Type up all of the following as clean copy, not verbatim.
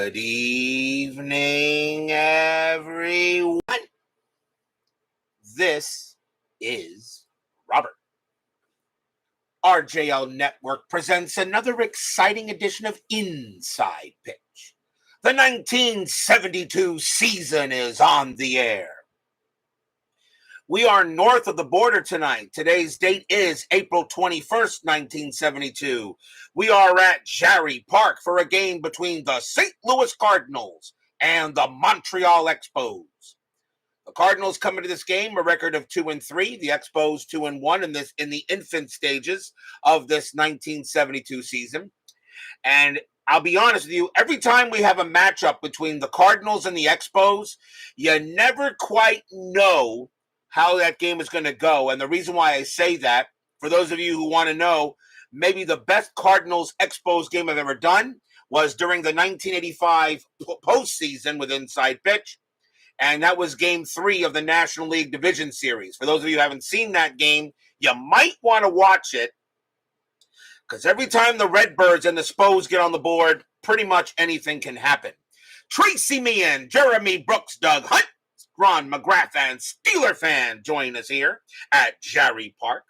Good evening, everyone. This is Robert. RJL Network presents another exciting edition of Inside Pitch. The 1972 season is on the air. We are north of the border tonight. Today's date is April 21st, 1972. We are at Jarry Park for a game between the St. Louis Cardinals and the Montreal Expos. The Cardinals come into this game a record of 2-3. The Expos 2-1 in the infant stages of this 1972 season. And I'll be honest with you, every time we have a matchup between the Cardinals and the Expos, you never quite know how that game is going to go. And the reason why I say that, for those of you who want to know, maybe the best Cardinals Expos game I've ever done was during the 1985 postseason with Inside Pitch. And that was game 3 of the National League Division Series. For those of you who haven't seen that game, you might want to watch it, because every time the Redbirds and the Spos get on the board, pretty much anything can happen. Tracy Meehan, Jeremy Brooks, Doug Hunt, Ron McGrath, and Steeler fan join us here at Jarry Park.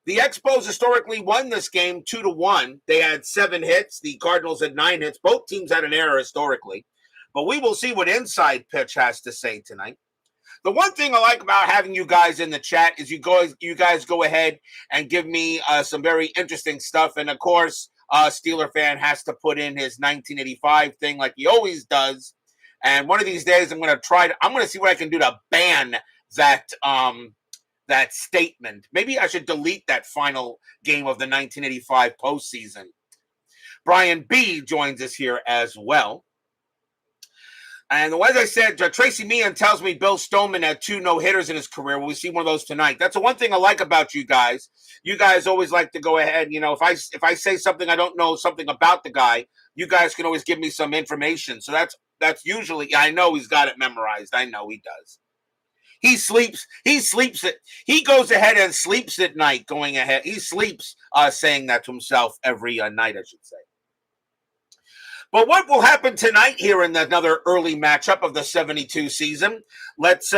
The Expos historically won this game 2-1. They had 7 hits. The Cardinals had 9 hits. Both teams had an error historically. But we will see what Inside Pitch has to say tonight. The one thing I like about having you guys in the chat is you guys go ahead and give me some very interesting stuff. And, of course, Steeler fan has to put in his 1985 thing like he always does. And one of these days, I'm going to see what I can do to ban that statement. Maybe I should delete that final game of the 1985 postseason. Brian B. joins us here as well. And as I said, Tracy Meehan tells me Bill Stoneman had 2 no-hitters in his career. Well, we see one of those tonight. That's the one thing I like about you guys. You guys always like to go ahead. You know, if I say something I don't know something about the guy, you guys can always give me some information. So that's usually, I know he's got it memorized. I know he does. He sleeps it. He goes ahead and sleeps at night going ahead. He sleeps saying that to himself every night, I should say. But what will happen tonight here in another early matchup of the 72 season? Let's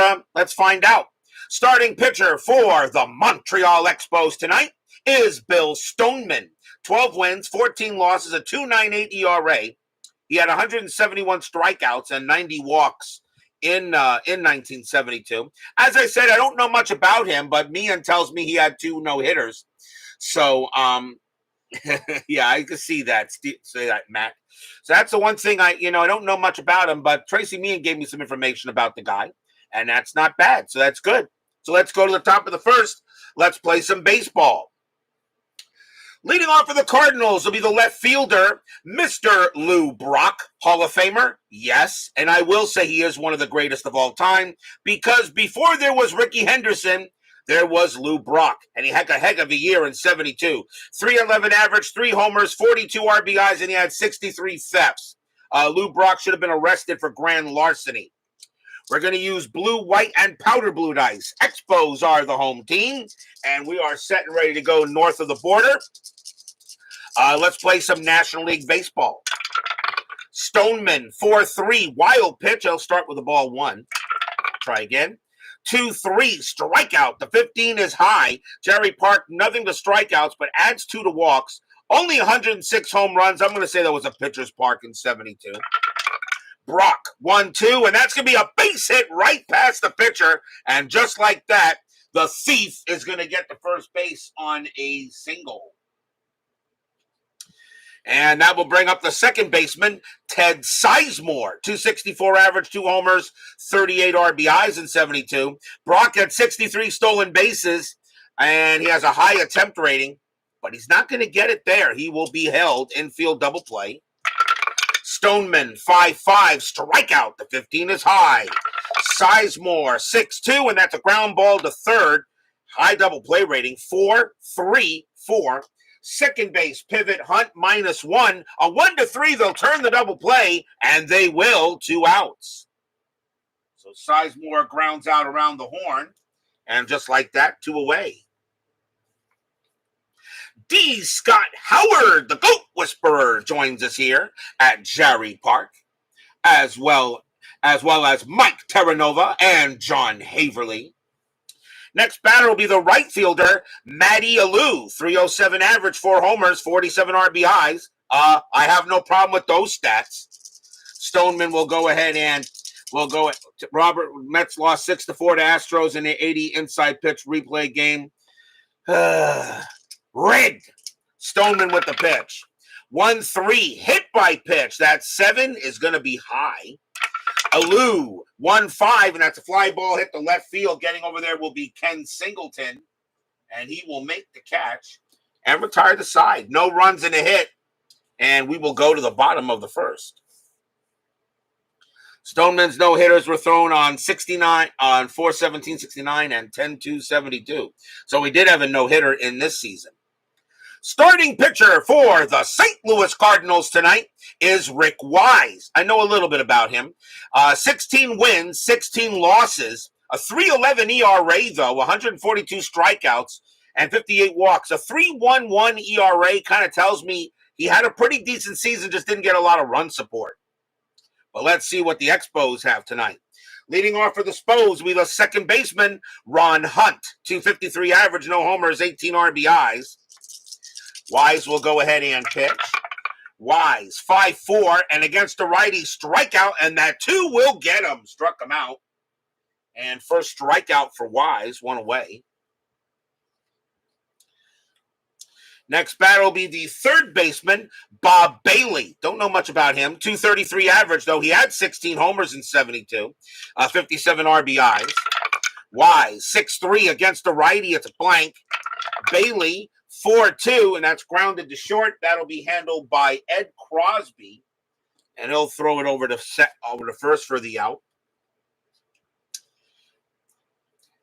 find out. Starting pitcher for the Montreal Expos tonight is Bill Stoneman. 12 wins, 14 losses, a 2.98 ERA. He had 171 strikeouts and 90 walks in 1972. As I said, I don't know much about him, but Meehan tells me he had 2 no-hitters. So, yeah, I can see that. Say that, Matt. So that's the one thing I don't know much about him, but Tracy Meehan gave me some information about the guy, and that's not bad. So that's good. So let's go to the top of the first. Let's play some baseball. Leading off for the Cardinals will be the left fielder, Mr. Lou Brock, Hall of Famer. Yes, and I will say he is one of the greatest of all time, because before there was Ricky Henderson, there was Lou Brock, and he had a heck of a year in 72. 311 average, 3 homers, 42 RBIs, and he had 63 thefts. Lou Brock should have been arrested for grand larceny. We're going to use blue, white, and powder blue dice. Expos are the home team, and we are set and ready to go north of the border. Let's play some National League Baseball. Stoneman, 4-3, wild pitch. I'll start with the ball 1. Try again. 2-3, strikeout. The 15 is high. Jarry Park, nothing to strikeouts, but adds 2 to walks. Only 106 home runs. I'm going to say that was a pitcher's park in 72. Brock, 1-2, and that's going to be a base hit right past the pitcher. And just like that, the thief is going to get to first base on a single. And that will bring up the second baseman, Ted Sizemore. 264 average, 2 homers, 38 RBIs in 72. Brock had 63 stolen bases, and he has a high attempt rating, but he's not going to get it there. He will be held infield double play. Stoneman, 5-5, strikeout. The 15 is high. Sizemore, 6-2, and that's a ground ball to third. High double play rating, 4-3-4. Second base, pivot, Hunt, -1. A 1-3, they'll turn the double play, and they will. 2 outs. So Sizemore grounds out around the horn, and just like that, 2 away. D. Scott Howard, the Goat Whisperer, joins us here at Jarry Park. as well as Mike Terranova and John Haverly. Next batter will be the right fielder, Matty Alou, 307 average, 4 homers, 47 RBIs. I have no problem with those stats. Stoneman will go ahead and Robert Mets lost 6-4 to Astros in the 80 inside pitch replay game. Rigged. Stoneman with the pitch. 1-3 hit by pitch. That 7 is going to be high. Alou, 1-5, and that's a fly ball hit the left field. Getting over there will be Ken Singleton, and he will make the catch and retire the side. No runs in a hit, and we will go to the bottom of the first. Stoneman's no-hitters were thrown on 4/17/69 and 10/2/72. So we did have a no-hitter in this season. Starting pitcher for the St. Louis Cardinals tonight is Rick Wise. I know a little bit about him. 16 wins, 16 losses, a 3.11 ERA, though, 142 strikeouts, and 58 walks. A 3.11 ERA kind of tells me he had a pretty decent season, just didn't get a lot of run support. But let's see what the Expos have tonight. Leading off for the Spos, we the second baseman, Ron Hunt. 253 average, no homers, 18 RBIs. Wise will go ahead and pitch. Wise, 5-4, and against the righty, strikeout, and that 2 will get him. Struck him out. And first strikeout for Wise, 1 away. Next batter will be the third baseman, Bob Bailey. Don't know much about him. 233 average, though he had 16 homers in 72. 57 RBIs. Wise, 6-3 against the righty. It's a blank. Bailey, 4-2, and that's grounded to short. That'll be handled by Ed Crosby, and he'll throw it over to first for the out.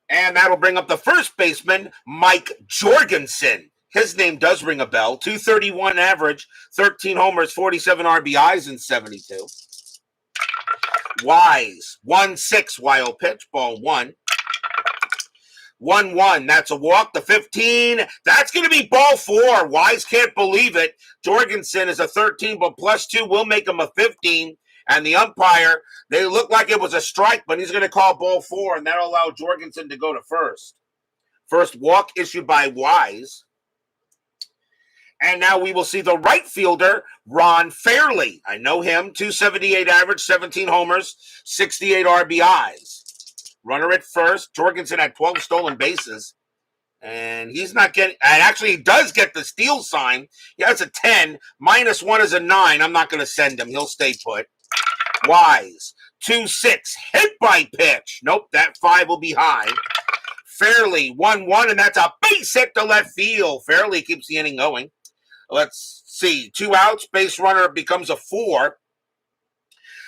And that'll bring up the first baseman, Mike Jorgensen. His name does ring a bell. 231 average, 13 homers, 47 RBIs in 72. Wise, 1-6, wild pitch, ball 1. 1-1, that's a walk. The 15, that's going to be ball 4. Wise can't believe it. Jorgensen is a 13, but +2 will make him a 15. And the umpire, they look like it was a strike, but he's going to call ball 4, and that'll allow Jorgensen to go to first. First walk issued by Wise. And now we will see the right fielder, Ron Fairley. I know him, 278 average, 17 homers, 68 RBIs. Runner at first. Jorgensen had 12 stolen bases. And he's not getting, and actually he does get the steal sign. He has a 10. -1 is a 9. I'm not going to send him. He'll stay put. Wise, 2-6, hit by pitch. Nope, that 5 will be high. Fairley, 1-1, and that's a base hit to left field. Fairley keeps the inning going. Let's see, 2 outs, base runner becomes a 4.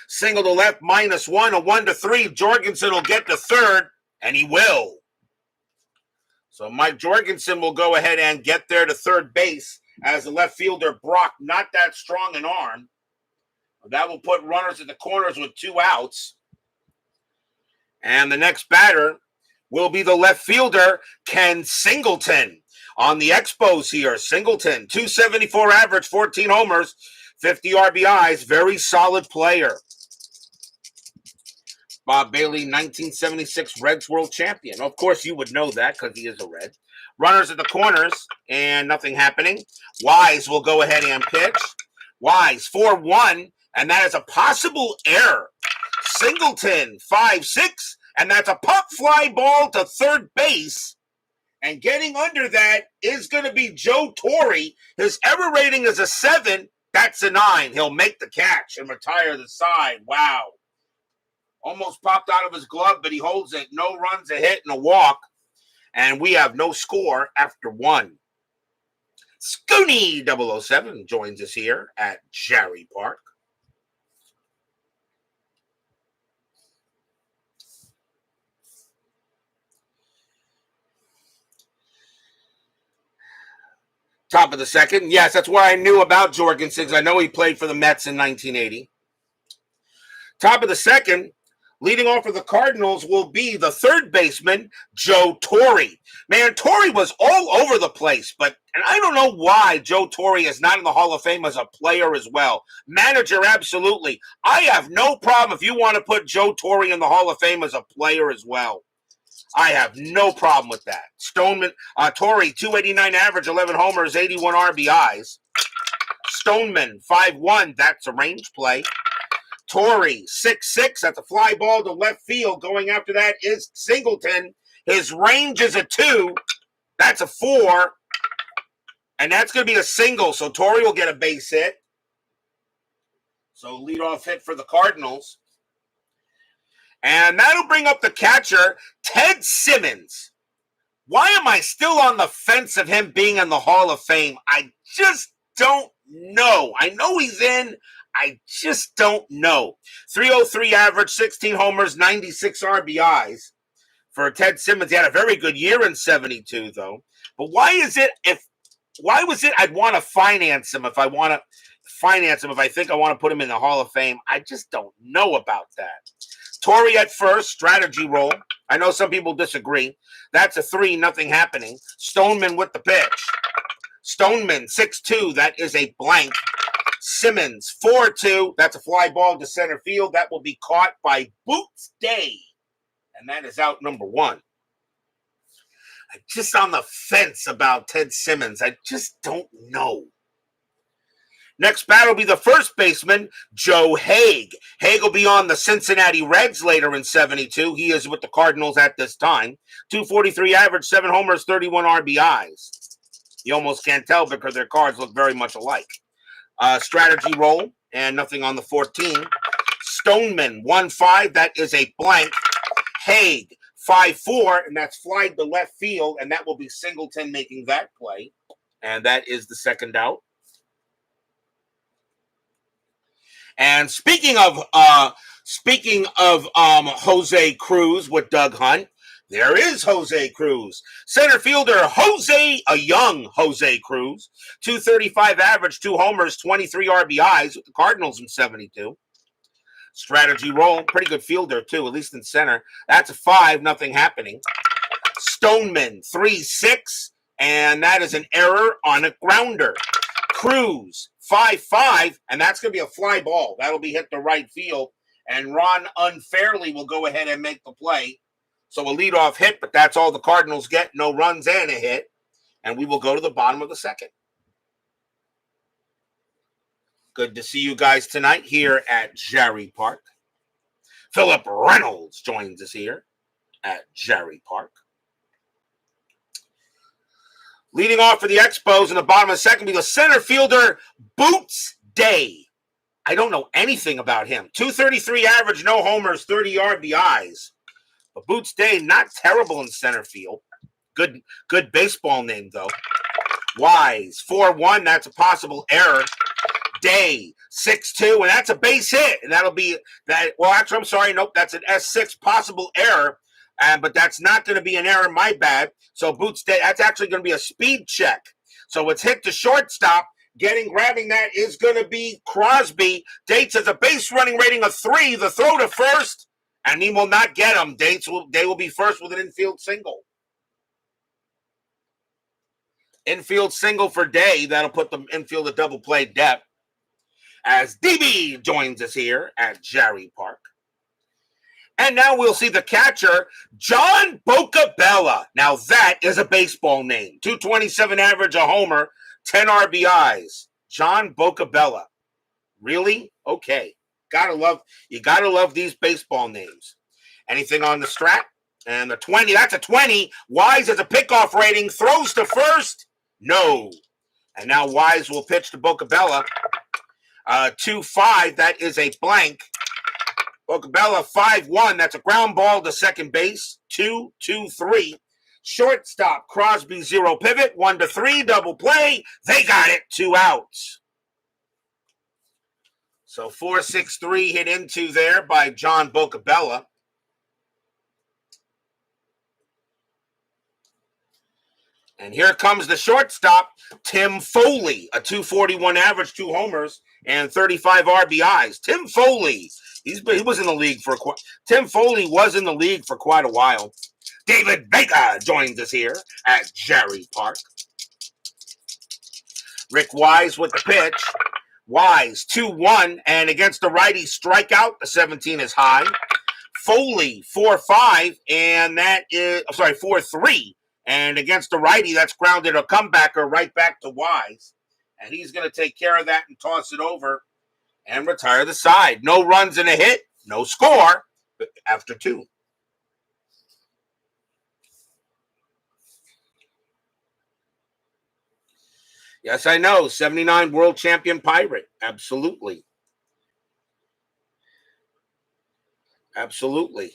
Single to left, -1, a 1-3. Jorgensen will get to third, and he will. So Mike Jorgensen will go ahead and get there to third base as the left fielder, Brock, not that strong an arm. That will put runners at the corners with 2 outs. And the next batter will be the left fielder, Ken Singleton. On the Expos here, Singleton, 274 average, 14 homers, 50 RBIs, very solid player. Bob Bailey, 1976 Reds World Champion. Of course, you would know that because he is a Red. Runners at the corners, and nothing happening. Wise will go ahead and pitch. Wise, 4-1, and that is a possible error. Singleton, 5-6, and that's a pop fly ball to third base. And getting under that is going to be Joe Torre. His error rating is a 7. That's a 9. He'll make the catch and retire the side. Wow. Almost popped out of his glove, but he holds it. No runs, a hit, and a walk. And we have no score after 1. Scooney 007 joins us here at Jarry Park. Top of the second. Yes, that's where I knew about Jorgensen. I know he played for the Mets in 1980. Top of the second, Leading off for the Cardinals will be the third baseman, Joe Torre. Man, Torre was all over the place, and I don't know why Joe Torre is not in the Hall of Fame as a player as well. Manager, absolutely. I have no problem if you want to put Joe Torre in the Hall of Fame as a player as well. I have no problem with that. Stoneman, Torre, 289 average, 11 homers, 81 RBIs. Stoneman, 5'1", that's a range play. Torre, 6'6", that's a fly ball to left field. Going after that is Singleton. His range is a 2. That's a 4. And that's going to be a single, so Torre will get a base hit. So leadoff hit for the Cardinals. And that'll bring up the catcher, Ted Simmons. Why am I still on the fence of him being in the Hall of Fame? I just don't know. I know he's in. I just don't know. 303 average, 16 homers, 96 RBIs for Ted Simmons. He had a very good year in 72, though. But why was it I'd want to finance him if I think I want to put him in the Hall of Fame? I just don't know about that. Torre at first, strategy roll. I know some people disagree. That's a 3, nothing happening. Stoneman with the pitch. Stoneman, 6'2", that is a blank. Simmons, 4-2. That's a fly ball to center field. That will be caught by Boots Day. And that is out number 1. I'm just on the fence about Ted Simmons. I just don't know. Next batter will be the first baseman, Joe Haig. Haig will be on the Cincinnati Reds later in 72. He is with the Cardinals at this time. 243 average, 7 homers, 31 RBIs. You almost can't tell because their cards look very much alike. Strategy roll, and nothing on the 14. Stoneman, 1-5, that is a blank. Haig, 5-4, and that's flied to left field, and that will be Singleton making that play. And that is the second out. And speaking of Jose Cruz with Doug Hunt, there is Jose Cruz. Center fielder a young Jose Cruz. 235 average, 2 homers, 23 RBIs with the Cardinals in 72. Strategy roll, pretty good fielder too, at least in center. That's a 5, nothing happening. Stoneman, 3-6, and that is an error on a grounder. Cruz, 5-5, and that's going to be a fly ball. That'll be hit to right field, and Ron Unfairly will go ahead and make the play. So a leadoff hit, but that's all the Cardinals get. No runs and a hit, and we will go to the bottom of the second. Good to see you guys tonight here at Jarry Park. Philip Reynolds joins us here at Jarry Park. Leading off for the Expos in the bottom of the second will be the center fielder, Boots Day. I don't know anything about him. 233 average, no homers, 30 RBIs. But Boots Day, not terrible in center field. Good baseball name, though. Wise, 4-1, that's a possible error. Day, 6-2, and that's a base hit. And that'll be that. Well, actually, I'm sorry. Nope, that's an S6 possible error. But that's not going to be an error, my bad. So Boots Day, that's actually going to be a speed check. So it's hit to shortstop. Grabbing that is going to be Crosby. Dates has a base running rating of 3. The throw to first, and he will not get him. They will be first with an infield single. Infield single for Day. That'll put the infield at double play depth. As DB joins us here at Jarry Park. And now we'll see the catcher, John Bocabella. Now that is a baseball name. 227 average, a homer, 10 RBIs. John Bocabella. Really? Okay. You gotta love these baseball names. Anything on the strat? And the 20, that's a 20. Wise has a pickoff rating, throws to first. No. And now Wise will pitch to Bocabella. 2-5, that is a blank. Bocabella, 5-1, that's a ground ball to second base. 2-2-3. Shortstop, Crosby, 0 pivot. 1-3, double play. They got it, 2 outs. So 4-6-3 hit into there by John Bocabella. And here comes the shortstop, Tim Foley, a 241 average, 2 homers, and 35 RBIs. Tim Foley, He was in the league for Tim Foley was in the league for quite a while. David Vega joins us here at Jarry Park. Rick Wise with the pitch. Wise 2-1, and against the righty strikeout, the 17 is high. Foley 4-5, and that is 4-3, and against the righty, that's grounded a comebacker right back to Wise, and he's going to take care of that and toss it over and retire the side. No runs and a hit, no score after 2. Yes, I know. 79 world champion Pirate. Absolutely. Absolutely.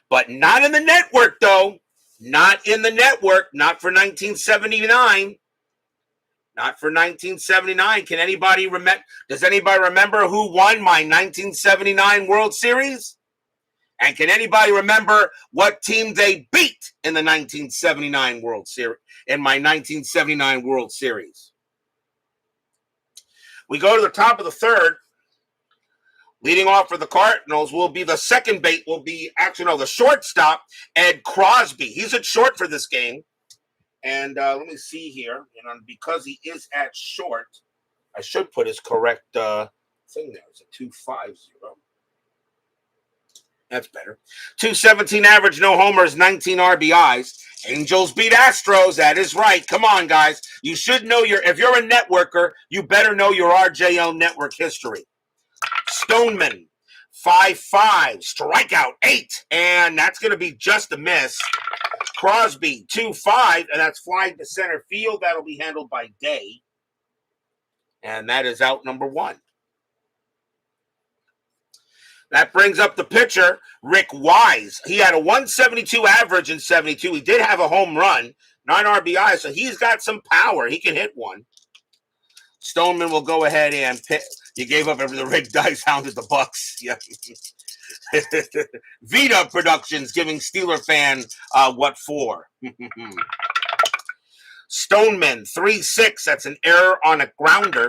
But not in the network, though. Not in the network. Not for 1979. Not for 1979. Can anybody remember? Does anybody remember who won my 1979 World Series? And can anybody remember what team they beat in the 1979 World Series? In my 1979 World Series. We go to the top of the third. Leading off for the Cardinals will be the second bait, the shortstop, Ed Crosby. He's at short for this game. And let me see here. And because he is at short, I should put his correct thing there. It's a 250. That's better. 217 average, no homers, 19 RBIs. Angels beat Astros. That is right. Come on, guys. You should know if you're a networker, you better know your RJL network history. Stoneman, 5-5, strikeout 8, and that's going to be just a miss. Crosby, 2-5, and that's flying to center field. That'll be handled by Day. And that is out number 1. That brings up the pitcher, Rick Wise. He had a 172 average in 72. He did have a home run, 9 RBI, so he's got some power. He can hit one. Stoneman will go ahead and pick. You gave up the Rick Dice hounded the Bucks. Yeah. Vita Productions giving Steeler fan what for? Stoneman 3-6. That's an error on a grounder.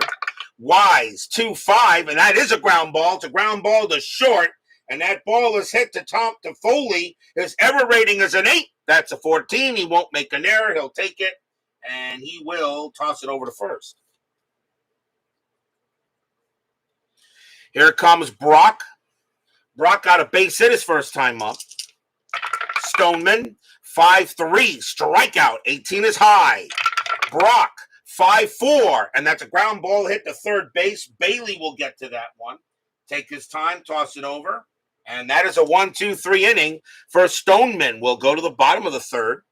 Wise 2-5, and that is a ground ball. It's a ground ball to short, and that ball is hit to Foley. His error rating is an 8. That's a 14. He won't make an error. He'll take it, and he will toss it over to first. Here comes Brock. Brock got a base hit his first time up. Stoneman 5-3, strikeout. 18 is high. Brock 5-4, and that's a ground ball hit to third base. Bailey will get to that one. Take his time, toss it over. And that is a 1-2-3 inning for Stoneman. We'll go to the bottom of the third.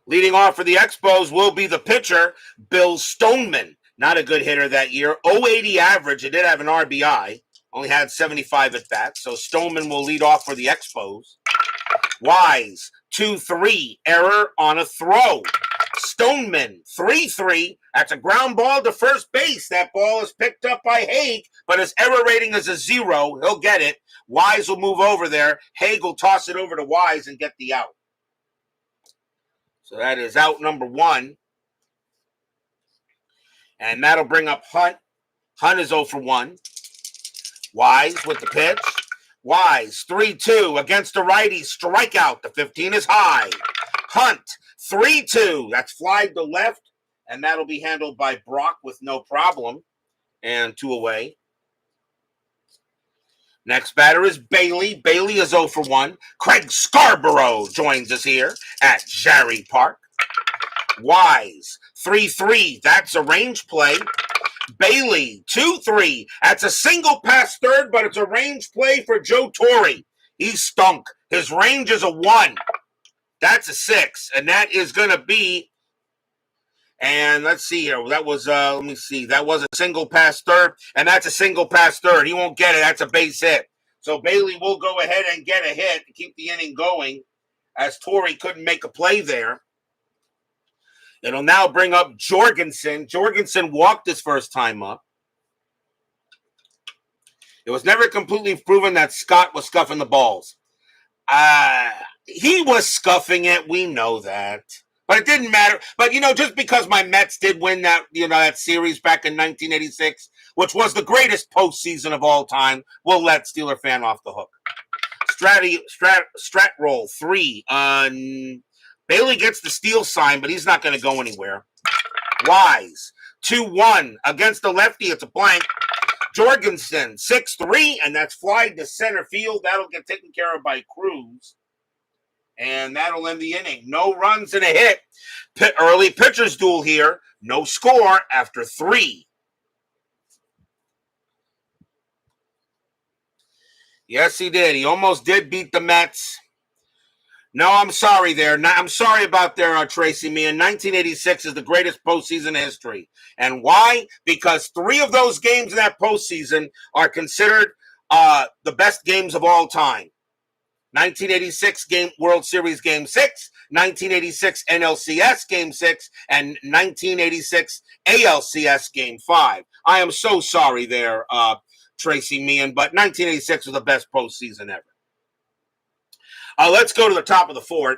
Leading off for the Expos will be the pitcher, Bill Stoneman. Not a good hitter that year. 080 average. He did have an RBI. Only had 75 at bats. So Stoneman will lead off for the Expos. Wise, 2-3. Error on a throw. Stoneman, 3-3. That's a ground ball to first base. That ball is picked up by Haig, but his error rating is a 0. He'll get it. Wise will move over there. Haig will toss it over to Wise and get the out. So that is out number 1. And that'll bring up Hunt. Hunt is 0 for 1. Wise with the pitch. Wise, 3-2 against the righty. Strikeout. The 15 is high. Hunt, 3-2. That's fly to left. And that'll be handled by Brock with no problem. And 2 away. Next batter is Bailey. Bailey is 0 for 1. Craig Scarborough joins us here at Jarry Park. Wise, 3-3. That's a range play. Bailey, 2-3. That's a single past third, but it's a range play for Joe Torre. He stunk. His range is a 1. That's a 6. And that is going to be, and let's see here. That was, let me see. That was a single past third, and that's a single past third. He won't get it. That's a base hit. So Bailey will go ahead and get a hit to keep the inning going, as Torre couldn't make a play there. It'll now bring up Jorgensen. Jorgensen walked his first time up. It was never completely proven that Scott was scuffing the balls. He was scuffing it. We know that. But it didn't matter. But, just because my Mets did win that series back in 1986, which was the greatest postseason of all time, we'll let Steeler fan off the hook. Strat roll 3. Bailey gets the steal sign, but he's not going to go anywhere. Wise 2-1 against the lefty. It's a blank. Jorgensen 6-3, and that's flied to center field. That'll get taken care of by Cruz, and that'll end the inning. No runs and a hit. Early pitcher's duel here. No score after 3. Yes, he did. He almost did beat the Mets. No, I'm sorry there. I'm sorry about there, Tracy. Me in 1986 is the greatest postseason in history. And why? Because 3 of those games in that postseason are considered the best games of all time. 1986 World Series Game 6, 1986 NLCS Game 6, and 1986 ALCS Game 5. I am so sorry there, Tracy Meehan, but 1986 was the best postseason ever. Let's go to the top of the 4th,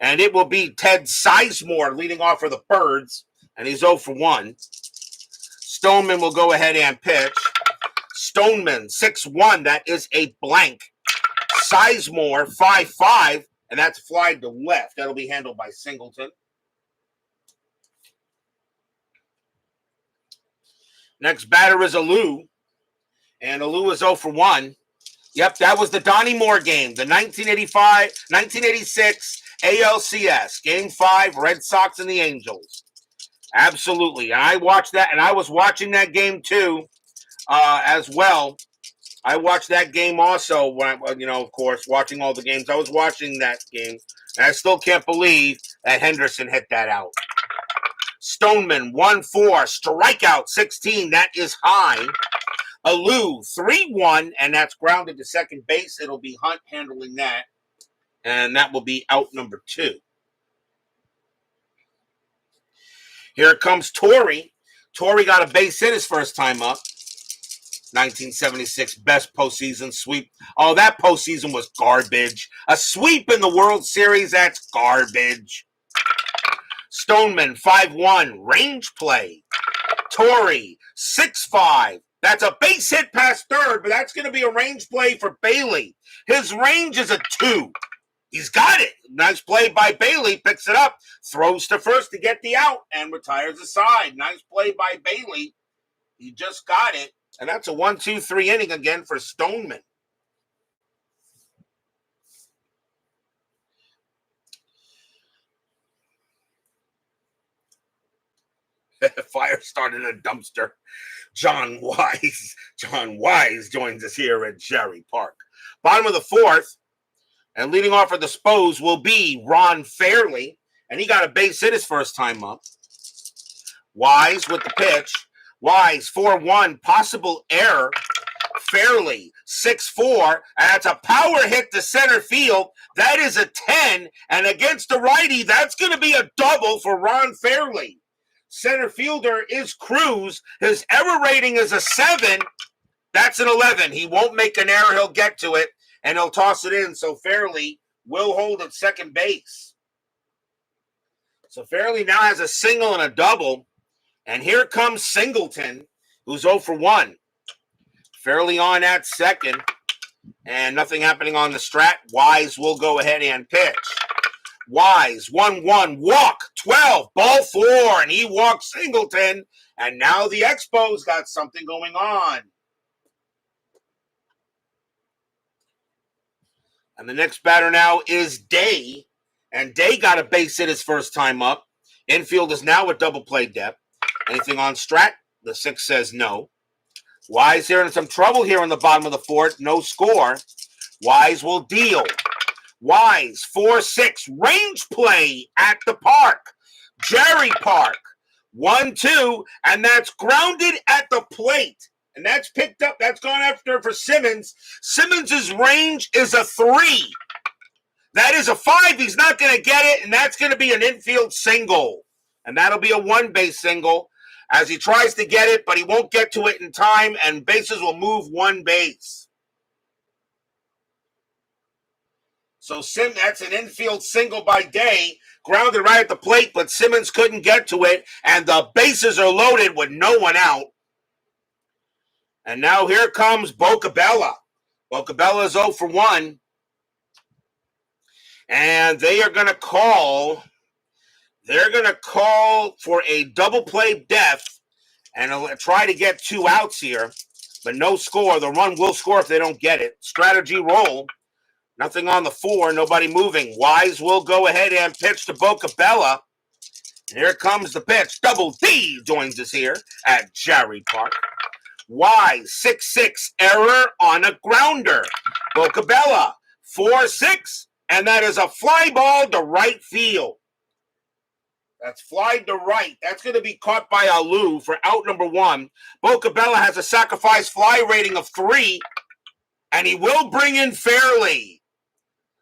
and it will be Ted Sizemore leading off for the Birds, and he's 0 for 1. Stoneman will go ahead and pitch. Stoneman 6-1, that is a blank. Sizemore 5-5, and that's fly to left. That'll be handled by Singleton. Next batter is Alou, and Alou is 0 for 1. Yep, that was the Donnie Moore game, the 1986 ALCS, Game 5, Red Sox and the Angels. Absolutely. And I watched that, and I was watching that game too, as well. I watched that game also, when of course, watching all the games. I was watching that game, and I still can't believe that Henderson hit that out. Stoneman, 1-4, strikeout 16, that is high. Alou, 3-1, and that's grounded to second base. It'll be Hunt handling that, and that will be out number 2. Here comes Torrey. Torrey got a base hit his first time up. 1976 best postseason sweep. Oh, that postseason was garbage. A sweep in the World Series, that's garbage. Stoneman, 5-1, range play. Torrey, 6-5. That's a base hit past third, but that's going to be a range play for Bailey. His range is a 2. He's got it. Nice play by Bailey. Picks it up, throws to first to get the out, and retires the side. Nice play by Bailey. He just got it. And that's a 1-2-3 inning again for Stoneman. Fire started a dumpster. John Wise joins us here at Jarry Park. Bottom of the 4th, and leading off for the Expos will be Ron Fairley, and he got a base hit his first time up. Wise with the pitch. Wise 4-1, possible error. Fairley 6-4, and that's a power hit to center field. That is a 10, and against the righty, that's going to be a double for Ron Fairley. Center fielder is Cruz. His error rating is a 7. That's an 11. He won't make an error. He'll get to it, and he'll toss it in. So Fairley will hold at second base. So Fairley now has a single and a double. And here comes Singleton, who's 0 for 1. Fairley on at second, and nothing happening on the strat. Wise will go ahead and pitch. Wise, 1-1, walk, 12, ball 4, and he walks Singleton, and now the Expos got something going on. And the next batter now is Day, and Day got a base hit his first time up. Infield is now with double play depth. Anything on strat? The 6 says no. Wise here in some trouble here in the bottom of the 4th. No score. Wise will deal. Wise, 4-6, range play at the park. Jarry Park, 1-2, and that's grounded at the plate. And that's picked up, that's gone after for Simmons. Simmons' range is a 3. That is a 5, he's not going to get it, and that's going to be an infield single. And that'll be a 1-base single as he tries to get it, but he won't get to it in time, and bases will move 1 base. So that's an infield single by Day, grounded right at the plate, but Simmons couldn't get to it, and the bases are loaded with no one out. And now here comes Bocabella. Bocabella is 0 for 1. And they are going to call. They're going to call for a double play death and try to get 2 outs here, but no score. The run will score if they don't get it. Strategy roll. Nothing on the 4. Nobody moving. Wise will go ahead and pitch to Bocabella. And here comes the pitch. Double D joins us here at Jarry Park. Wise, 6-6, error on a grounder. Bocabella, 4-6, and that is a fly ball to right field. That's fly to right. That's going to be caught by Alou for out number 1. Bocabella has a sacrifice fly rating of 3, and he will bring in Fairley.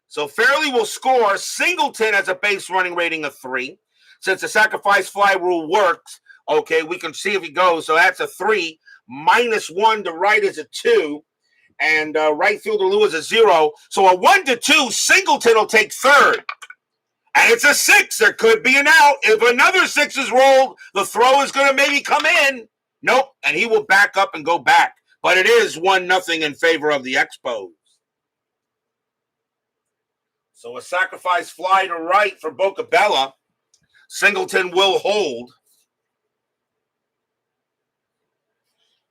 So Fairley will score. Singleton has a base running rating of 3. Since the sacrifice fly rule works, okay, we can see if he goes. So that's a 3. -1 to right is a 2. And right fielder Lou is a 0. So a 1-2, Singleton will take third. And it's a 6. There could be an out. If another 6 is rolled, the throw is going to maybe come in. Nope. And he will back up and go back. But it is 1-0 in favor of the Expos. So a sacrifice fly to right for Bocabella. Singleton will hold.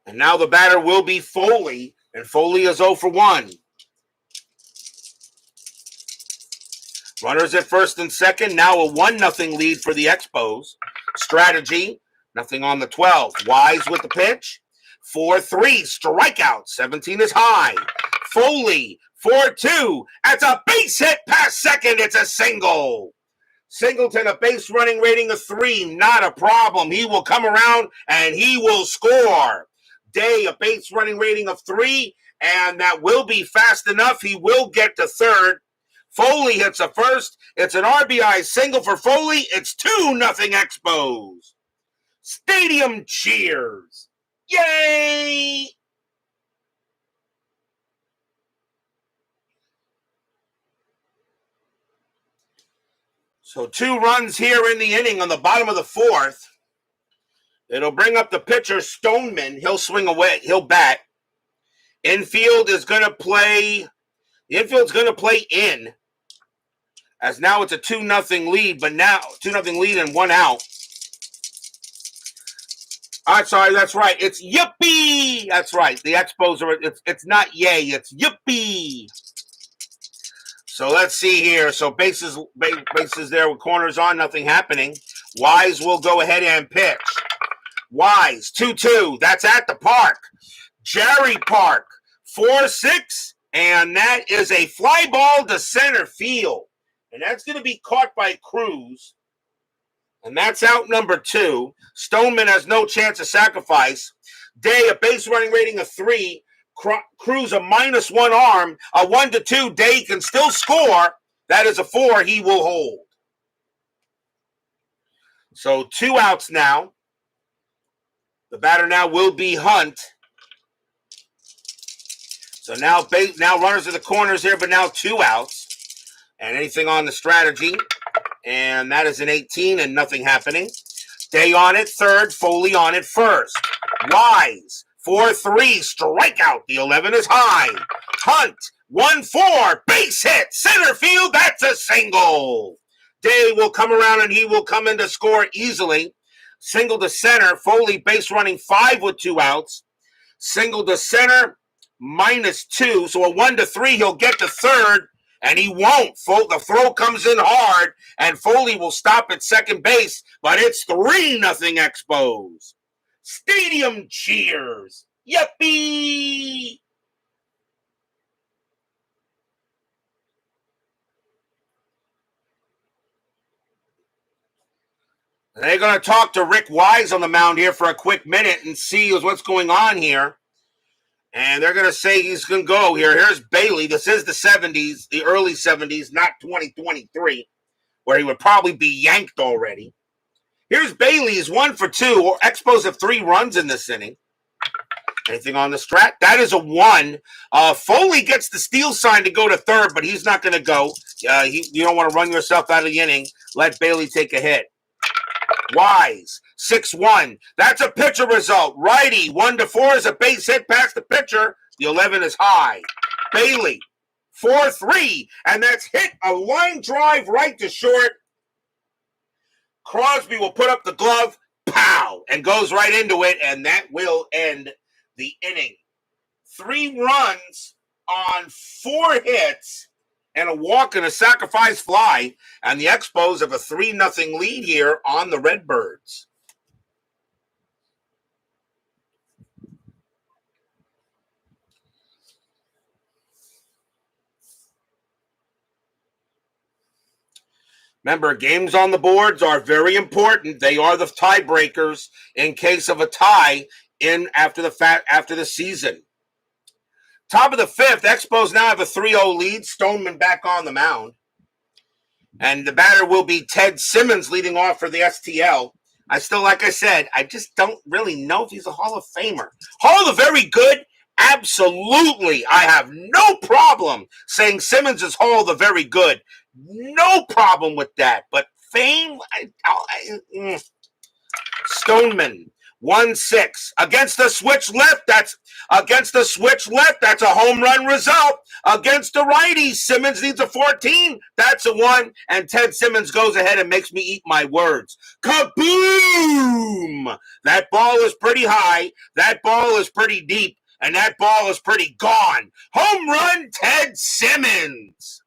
And now the batter will be Foley. And Foley is 0 for 1. Runners at first and second. Now a 1-0 lead for the Expos. Strategy. Nothing on the 12. Wise with the pitch. 4-3. Strikeout. 17 is high. Foley. 4-2. That's a base hit past second. It's a single. Singleton, a base running rating of 3. Not a problem. He will come around and he will score. Day, a base running rating of 3. And that will be fast enough. He will get to third. Foley hits a first. It's an RBI single for Foley. It's 2-0 Expos. Stadium cheers. Yay! So 2 runs here in the inning on the bottom of the 4th. It'll bring up the pitcher, Stoneman. He'll swing away. He'll bat. Infield is going to play. The infield's going to play in. As now it's a 2-0 lead, but now 2-0 lead and 1 out. I'm sorry, that's right. It's yippee. That's right. The Expos are. It's not yay. It's yippee. So let's see here. So bases there with corners on, nothing happening. Wise will go ahead and pitch. Wise, 2-2. That's at the park. Jarry Park, 4-6. And that is a fly ball to center field. And that's going to be caught by Cruz. And that's out number 2. Stoneman has no chance of sacrifice. Day, a base running rating of 3. Cruz, a -1 arm. A 1-2. Day can still score. That is a 4. He will hold. So 2 outs now. The batter now will be Hunt. So now runners at the corners here, but now 2 outs. And anything on the strategy. And that is an 18 and nothing happening. Day on it, third. Foley on it, first. Wise, 4-3. Strikeout. The 11 is high. Hunt, 1-4. Base hit. Center field. That's a single. Day will come around and he will come in to score easily. Single to center. Foley base running 5 with 2 outs. Single to center, -2. So a 1-3. He'll get to third. And he won't. The throw comes in hard, and Foley will stop at second base, but it's 3-0 Expos. Stadium cheers. Yippee! They're going to talk to Rick Wise on the mound here for a quick minute and see what's going on here. And they're going to say he's going to go here. Here's Bailey. This is the 70s, the early 70s, not 2023, where he would probably be yanked already. Here's Bailey. He's 1 for 2. Expos have 3 runs in this inning. Anything on the strat? That is a 1. Foley gets the steal sign to go to third, but he's not going to go. You don't want to run yourself out of the inning. Let Bailey take a hit. Wise, 6-1. That's a pitcher result. Righty, 1-4 is a base hit past the pitcher. The 11 is high. Bailey, 4-3, and that's hit a line drive right to short. Crosby will put up the glove, pow, and goes right into it, and that will end the inning. 3 runs on 4 hits and a walk and a sacrifice fly, and the Expos have a 3-0 lead here on the Redbirds. Remember, games on the boards are very important. They are the tiebreakers in case of a tie after the season. Top of the 5th, Expos now have a 3-0 lead. Stoneman back on the mound. And the batter will be Ted Simmons leading off for the STL. Like I said, I just don't really know if he's a Hall of Famer. Hall of Very Good? Absolutely. I have no problem saying Simmons is Hall of the Very Good. No problem with that. But fame? Stoneman. 1-6 against the switch left. That's a home run result. Against the righty, Simmons needs a 14. That's a 1. And Ted Simmons goes ahead and makes me eat my words. Kaboom! That ball is pretty high. That ball is pretty deep. And that ball is pretty gone. Home run, Ted Simmons.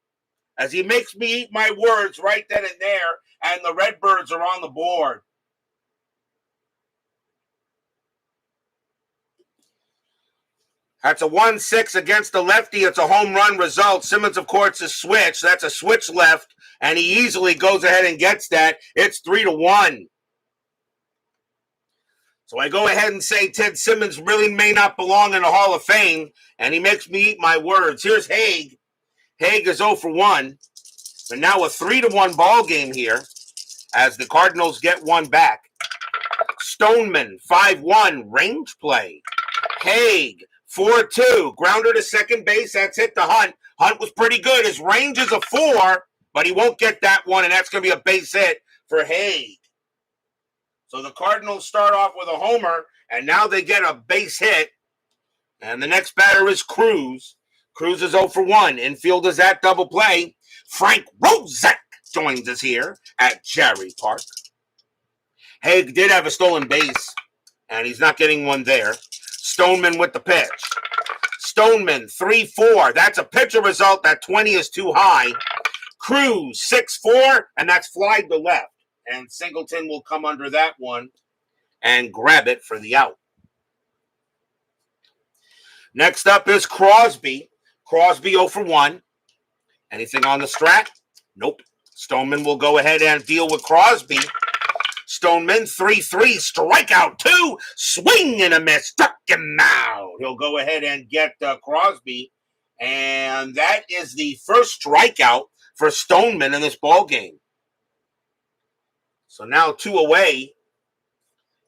As he makes me eat my words right then and there. And the Redbirds are on the board. That's a 1-6 against the lefty. It's a home run result. Simmons, of course, is switch. That's a switch left, and he easily goes ahead and gets that. It's 3-1. So I go ahead and say Ted Simmons really may not belong in the Hall of Fame, and he makes me eat my words. Here's Haig. Haig is 0 for 1. But now a 3-1 ball game here as the Cardinals get one back. Stoneman, 5-1, range play. Haig, 4-2, grounder to second base. That's hit to Hunt. Hunt was pretty good. His range is a 4, but he won't get that one, and that's going to be a base hit for Haig. So the Cardinals start off with a homer, and now they get a base hit. And the next batter is Cruz. Cruz is 0 for 1. Infield is at double play. Frank Rozek joins us here at Jarry Park. Haig did have a stolen base, and he's not getting one there. Stoneman with the pitch. Stoneman, 3-4. That's a pitcher result. That 20 is too high. Cruz, 6-4, and that's flied to left. And Singleton will come under that one and grab it for the out. Next up is Crosby. Crosby 0 for 1. Anything on the strat? Nope. Stoneman will go ahead and deal with Crosby. Stoneman, 3-3, strikeout 2, swing and a miss, struck him out. He'll go ahead and get Crosby, and that is the first strikeout for Stoneman in this ball game. So now 2 away.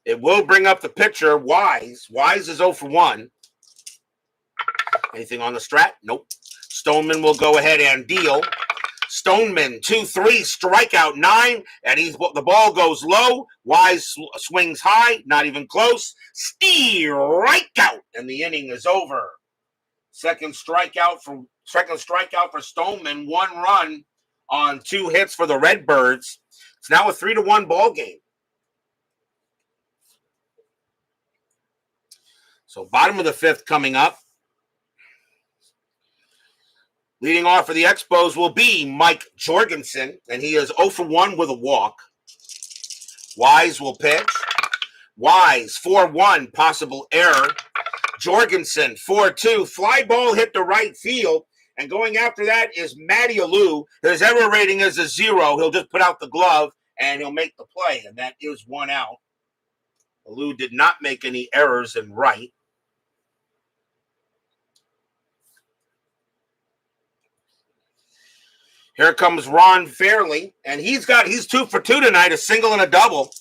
It will bring up the pitcher, Wise. Wise is 0 for 1. Anything on the strat? Nope. Stoneman will go ahead and deal. Stoneman, 2-3, strikeout 9, and the ball goes low. Wise swings high, not even close. Strikeout, and the inning is over. Second strikeout for Stoneman. 1 run on 2 hits for the Redbirds. It's now a 3-1 ball game. So bottom of the 5th coming up. Leading off for the Expos will be Mike Jorgensen, and he is 0 for 1 with a walk. Wise will pitch. Wise, 4-1, possible error. Jorgensen, 4-2, fly ball hit to right field, and going after that is Matty Alou. His error rating is a 0. He'll just put out the glove, and he'll make the play, and that is 1 out. Alou did not make any errors in right. Here comes Ron Fairley, and he's 2 for 2 tonight, a single and a double.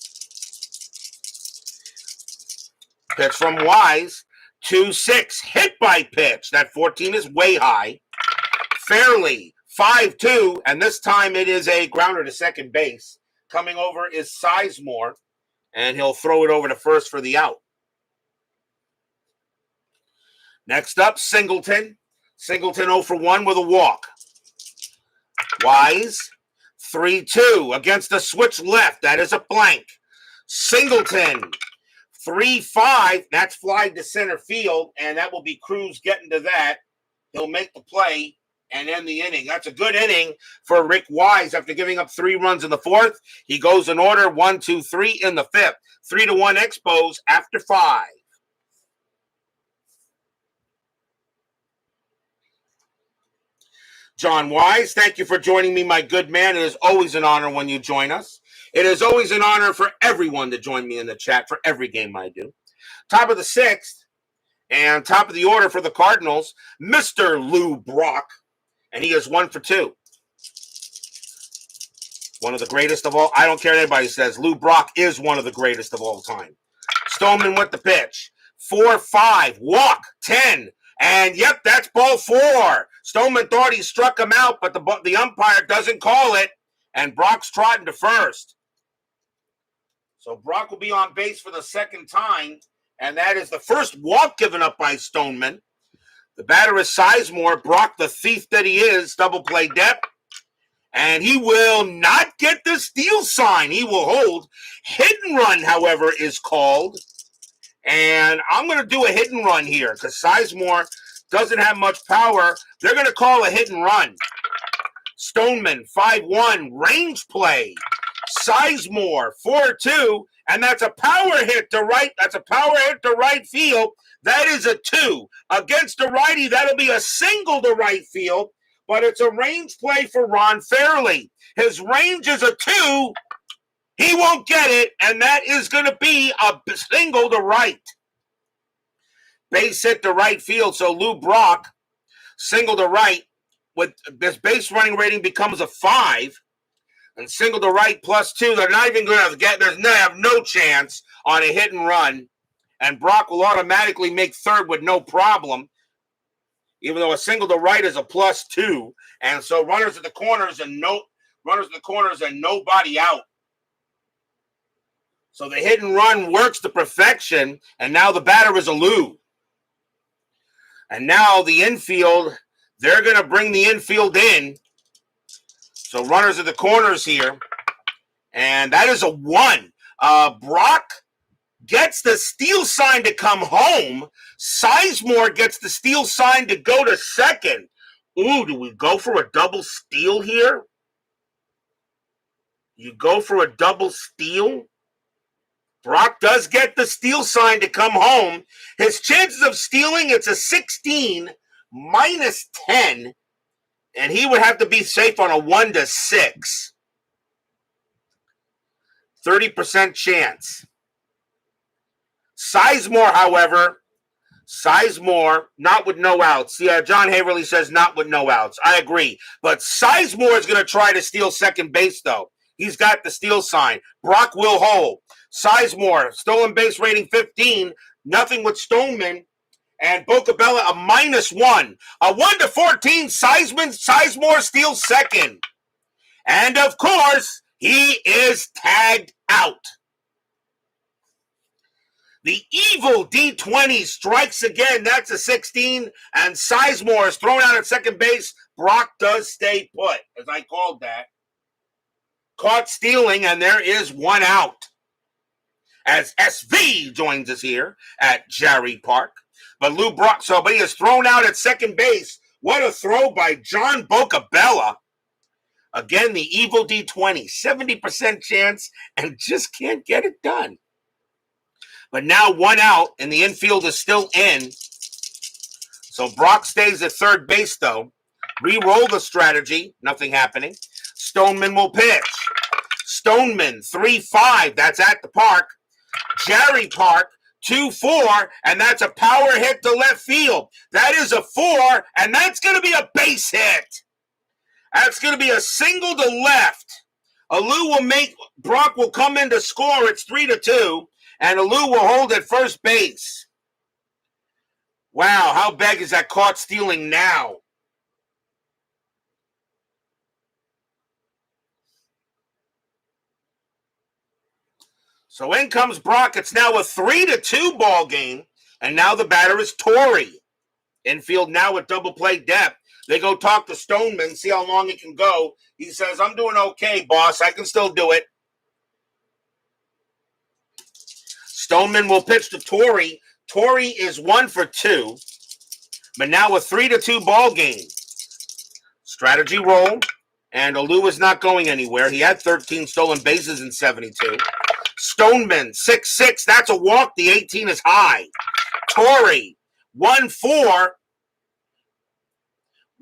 Pitch from Wise. 2-6, hit by pitch. That 14 is way high. Fairly, 5-2, and this time it is a grounder to second base. Coming over is Sizemore, and he'll throw it over to first for the out. Next up, Singleton. Singleton 0 for 1 with a walk. Wise, 3-2 against the switch left. That is a blank. Singleton, 3-5. That's flied to center field, and that will be Cruz getting to that. He'll make the play and end the inning. That's a good inning for Rick Wise after giving up 3 runs in the 4th. He goes in order 1, 2, 3 in the 5th. 3-1 Expos after 5. John Wise, thank you for joining me, my good man. It is always an honor when you join us. It is always an honor for everyone to join me in the chat for every game I do. Top of the 6th and top of the order for the Cardinals, Mr. Lou Brock, and he is 1 for 2. One of the greatest of all. I don't care what anybody says. Lou Brock is one of the greatest of all time. Stoneman with the pitch. 4-5. Walk. 10. And, yep, that's ball 4. Stoneman thought he struck him out, but the umpire doesn't call it, and Brock's trotting to first. So Brock will be on base for the second time, and that is the first walk given up by Stoneman. The batter is Sizemore. Brock, the thief that he is, double play depth. And he will not get the steal sign. He will hold. Hit and run, however, is called. And I'm going to do a hit and run here because Sizemore doesn't have much power. They're going to call a hit and run. Stoneman, 5-1, range play. Sizemore, 4-2, and that's a power hit to right. That's a power hit to right field. That is a 2. Against a righty, that'll be a single to right field, but it's a range play for Ron Fairley. His range is a 2. He won't get it, and that is going to be a single to right. Base hit to right field, so Lou Brock, single to right, with this base running rating becomes a 5, and single to right plus 2. They're not even going to get, they have no chance on a hit and run, and Brock will automatically make third with no problem, even though a single to right is a plus 2, and so runners at the corners and nobody out. So the hit and run works to perfection, and now the batter is a Lou. And now the infield, they're going to bring the infield in. So runners at the corners here, and that is a 1. Brock gets the steal sign to come home. Sizemore gets the steal sign to go to second. Ooh, do we go for a double steal here? You go for a double steal? Brock does get the steal sign to come home. His chances of stealing, it's a 16 minus 10, and he would have to be safe on a 1 to 6. 30% chance. Sizemore, however, not with no outs. Yeah, John Haverly says not with no outs. I agree. But Sizemore is going to try to steal second base, though. He's got the steal sign. Brock will hold. Sizemore, stolen base rating 15, nothing with Stoneman, and Bocabella a -1. A 1 to 14, Sizemore steals second. And of course, he is tagged out. The evil D20 strikes again. That's a 16, and Sizemore is thrown out at second base. Brock does stay put, as I called that. Caught stealing, and there is 1 out. As SV joins us here at Jarry Park. But Lou Brock, but he is thrown out at second base. What a throw by John Bocabella. Again, the evil D20, 70% chance, and just can't get it done. But now 1 out, and the infield is still in. So Brock stays at third base, though. Re-roll the strategy, nothing happening. Stoneman will pitch. Stoneman, 3-5, that's at the park. Jarry Park, 2-4, and that's a power hit to left field. That is a 4, and that's going to be a base hit. That's going to be a single to left. Brock will come in to score. It's 3-2, and Alou will hold at first base. Wow, how big is that caught stealing now? So in comes Brock. It's now a 3-2 ball game. And now the batter is Torrey. Infield now with double play depth. They go talk to Stoneman, see how long he can go. He says, I'm doing okay, boss. I can still do it. Stoneman will pitch to Torrey. Torrey is 1 for 2. But now a 3-2 ball game. Strategy roll. And Alou is not going anywhere. He had 13 stolen bases in 72. Stoneman, 6-6. That's a walk. The 18 is high. Torrey, 1-4.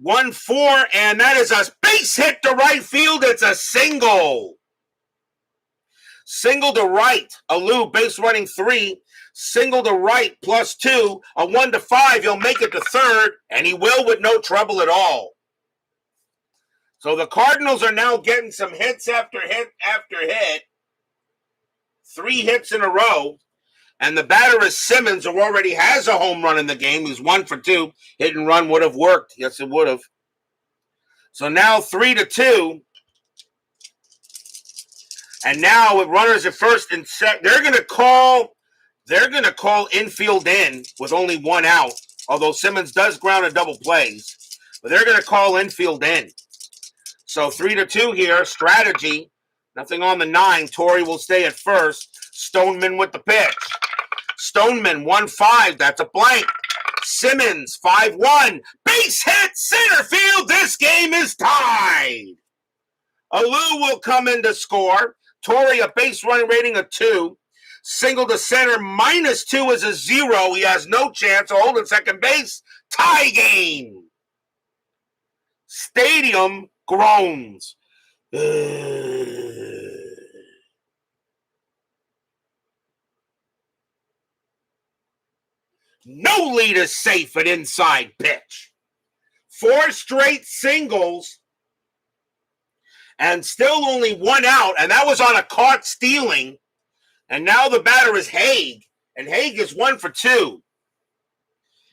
1-4, and that is a base hit to right field. It's a single. Single to right. Alou, base running 3. Single to right, +2. A 1-5. He'll make it to third, and he will with no trouble at all. So the Cardinals are now getting some hits after hit after hit. 3 hits in a row. And the batter is Simmons, who already has a home run in the game. He's 1 for 2. Hit and run would have worked. Yes, it would have. So now 3-2. And now with runners at first and second, they're going to call infield in with only 1 out. Although Simmons does ground a double plays, but they're going to call infield in. So 3-2 here. Strategy. Nothing on the 9. Torrey will stay at first. Stoneman with the pitch. Stoneman, 1-5. That's a blank. Simmons, 5-1. Base hit, center field. This game is tied. Alou will come in to score. Torrey, a base running rating of 2. Single to center, -2 is a 0. He has no chance of holding second base. Tie game. Stadium groans. No lead is safe at inside pitch. 4 straight singles and still only 1 out, and that was on a caught stealing. And now the batter is Haig, and Haig is 1 for 2.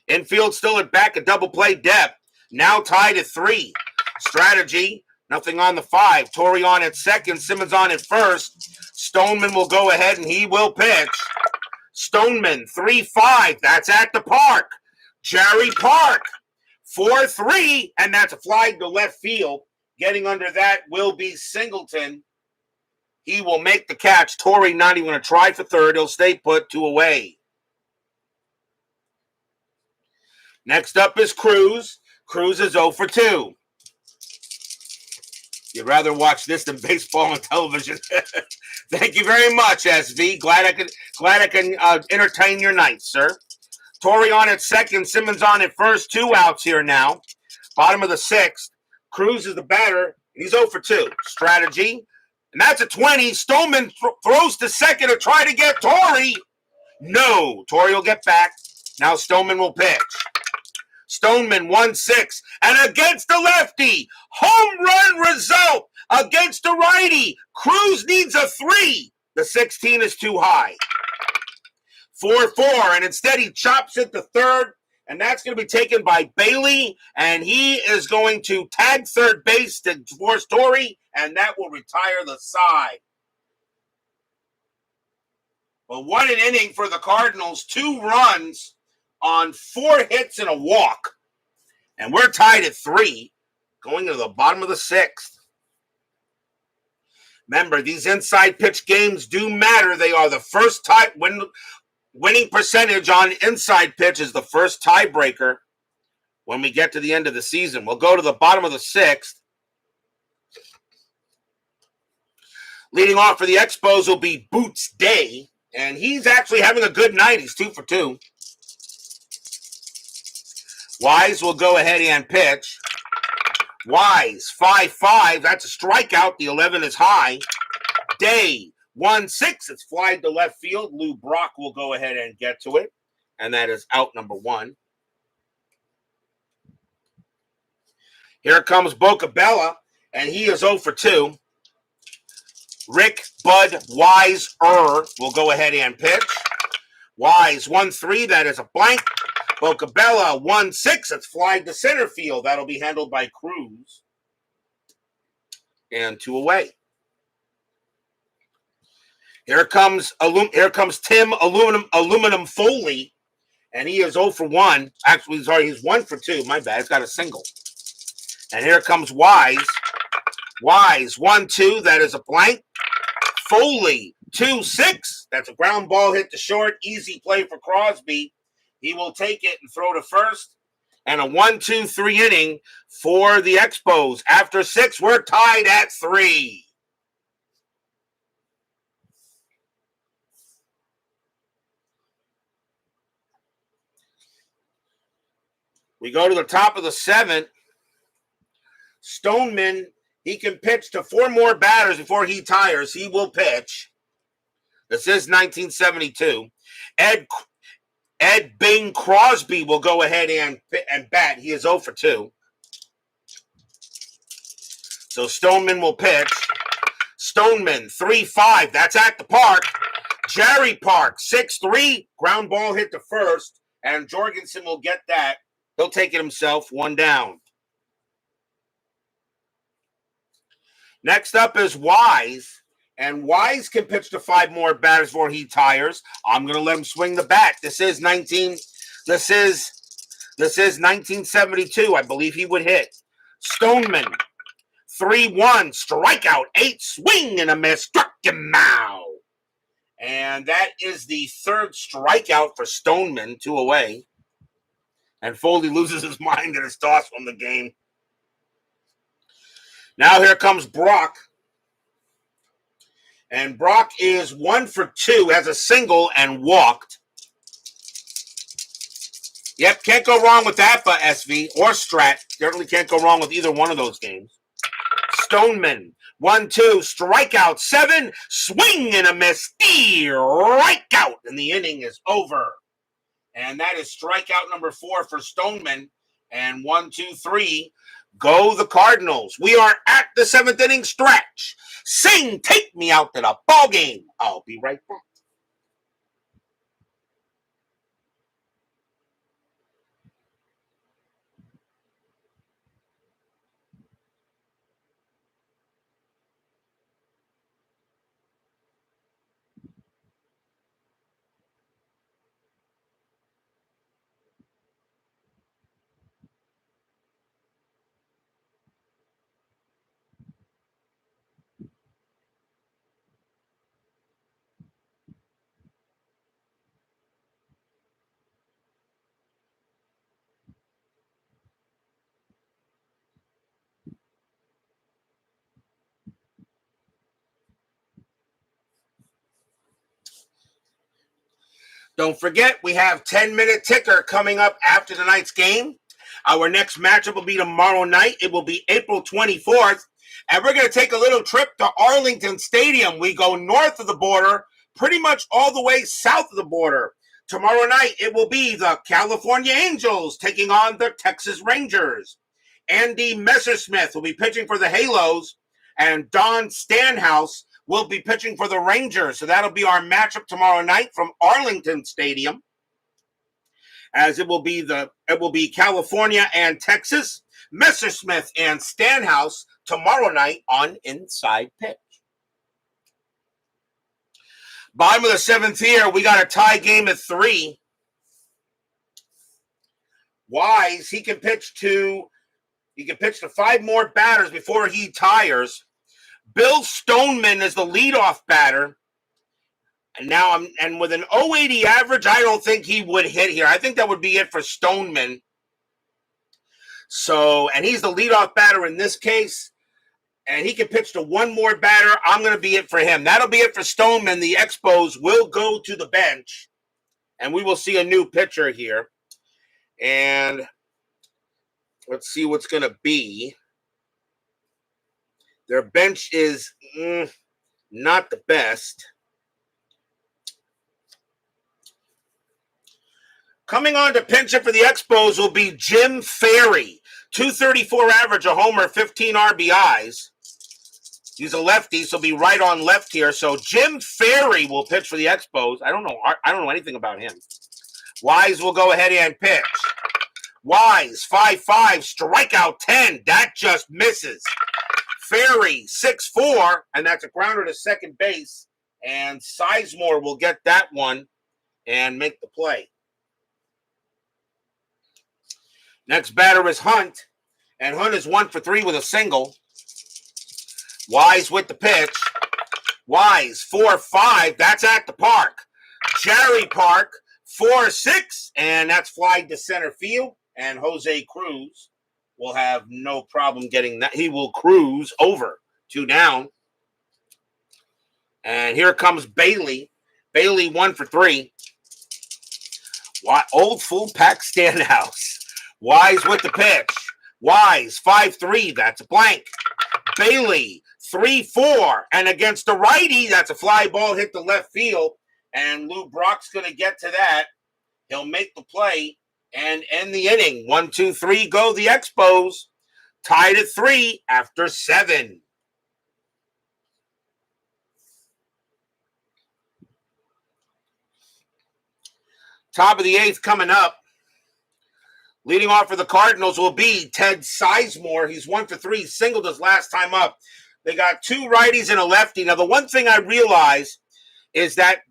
Infield still at back at double play depth. Now tied at 3. Strategy, nothing on the 5. Torrey on at second, Simmons on at first. Stoneman will go ahead and he will pitch. Stoneman, 3-5. That's at the park. Jarry Park, 4-3, and that's a fly to left field. Getting under that will be Singleton. He will make the catch. Torrey not even going to try for third. He'll stay put, 2 away. Next up is Cruz. Cruz is 0 for 2. You'd rather watch this than baseball on television. Thank you very much, SV. Glad I can entertain your night, sir. Torrey on at second, Simmons on at first. 2 outs here now. Bottom of the 6th. Cruz is the batter. He's 0 for 2. Strategy. And that's a 20. Stoneman throws to second to try to get Torrey. No. Torrey will get back. Now Stoneman will pitch. Stoneman, 1-6. And against the lefty. Home run result against the righty. Cruz needs a 3. The 16 is too high. 4-4. And instead he chops it to third. And that's going to be taken by Bailey. And he is going to tag third base to force Torrey. And that will retire the side. Well, what an inning for the Cardinals. 2 runs on 4 hits and a walk. And we're tied at 3, going to the bottom of the 6th. Remember, these inside pitch games do matter. They are the first winning percentage on inside pitch is the first tiebreaker when we get to the end of the season. We'll go to the bottom of the 6th. Leading off for the Expos will be Boots Day, and he's actually having a good night. He's 2 for 2. Wise will go ahead and pitch. Wise, 5-5. That's a strikeout. The 11 is high. Day, 1-6. It's flied to left field. Lou Brock will go ahead and get to it. And that is out number 1. Here comes Bocabella, and he is 0 for 2. Rick Bud Wise will go ahead and pitch. Wise, 1-3. That is a blank. Bocabella, 1-6. It's flied to center field. That'll be handled by Cruz. And 2 away. Here comes Tim Aluminum Foley, and he is 0 for 1. Actually, sorry, he's 1 for 2. My bad. He's got a single. And here comes Wise. Wise, 1-2. That is a blank. Foley, 2-6. That's a ground ball hit to short. Easy play for Crosby. He will take it and throw to first. And a 1-2-3 inning for the Expos. After 6, we're tied at 3. We go to the top of the 7th. Stoneman, he can pitch to 4 more batters before he tires. He will pitch. This is 1972. Ed Bing Crosby will go ahead and bat. He is 0 for 2. So Stoneman will pitch. Stoneman, 3-5. That's at the park. Jarry Park, 6-3. Ground ball hit to first. And Jorgensen will get that. He'll take it himself, 1 down. Next up is Wise. And Wise can pitch to 5 more batters before he tires. I'm going to let him swing the bat. This is 1972. I believe he would hit. Stoneman, 3-1. Strikeout, 8. Swing and a miss. Struck him out. And that is the 3rd strikeout for Stoneman, 2 away. And Foley loses his mind and is tossed from the game. Now here comes Brock. And Brock is 1 for 2, has a single and walked. Yep, can't go wrong with that for SV or Strat. Certainly can't go wrong with either one of those games. Stoneman, 1-2, strikeout, 7, swing and a miss, strikeout, and the inning is over. And that is strikeout number 4 for Stoneman. And 1, 2, 3, go the Cardinals. We are at the 7th inning stretch. Sing, take me out to the ball game. I'll be right back. Don't forget, we have 10-minute ticker coming up after tonight's game. Our next matchup will be tomorrow night. It will be April 24th. And we're going to take a little trip to Arlington Stadium. We go north of the border, pretty much all the way south of the border. Tomorrow night, it will be the California Angels taking on the Texas Rangers. Andy Messersmith will be pitching for the Halos, and Don Stanhouse will be pitching for the Rangers. So that'll be our matchup tomorrow night from Arlington Stadium, as it will be California and Texas, Messersmith and Stanhouse tomorrow night on Inside Pitch. Bottom of the 7th here, we got a tie game at 3. Wise, he can pitch to 5 more batters before he tires. Bill Stoneman is the leadoff batter. And with an 080 average, I don't think he would hit here. I think that would be it for Stoneman. So, and he's the leadoff batter in this case. And he can pitch to 1 more batter. I'm going to be it for him. That'll be it for Stoneman. The Expos will go to the bench. And we will see a new pitcher here. And let's see what's going to be. Their bench is not the best. Coming on to pinch it for the Expos will be Jim Ferry. 234 average, a homer, 15 RBIs. He's a lefty, so he'll be right on left here. So Jim Ferry will pitch for the Expos. I don't know anything about him. Wise will go ahead and pitch. Wise, 5-5, strikeout 10. That just misses. Ferry, 6-4, and that's a grounder to second base. And Sizemore will get that one and make the play. Next batter is Hunt, and Hunt is 1 for 3 with a single. Wise with the pitch. Wise, 4-5, that's at the park. Jarry Park, 4-6, and that's fly to center field. And Jose Cruz will have no problem getting that. He will cruise over 2 down. And here comes Bailey. Bailey 1 for 3. Old full pack Stanhouse. Wise with the pitch. Wise, 5-3, that's a blank. Bailey, 3-4, and against the righty, that's a fly ball hit the left field. And Lou Brock's going to get to that. He'll make the play and end the inning. 1-2-3, go the Expos. Tied at 3 after 7. Top of the 8th coming up. Leading off for the Cardinals will be Ted Sizemore. He's 1 for 3, singled his last time up. They got 2 righties and a lefty. Now, the one thing I realize is that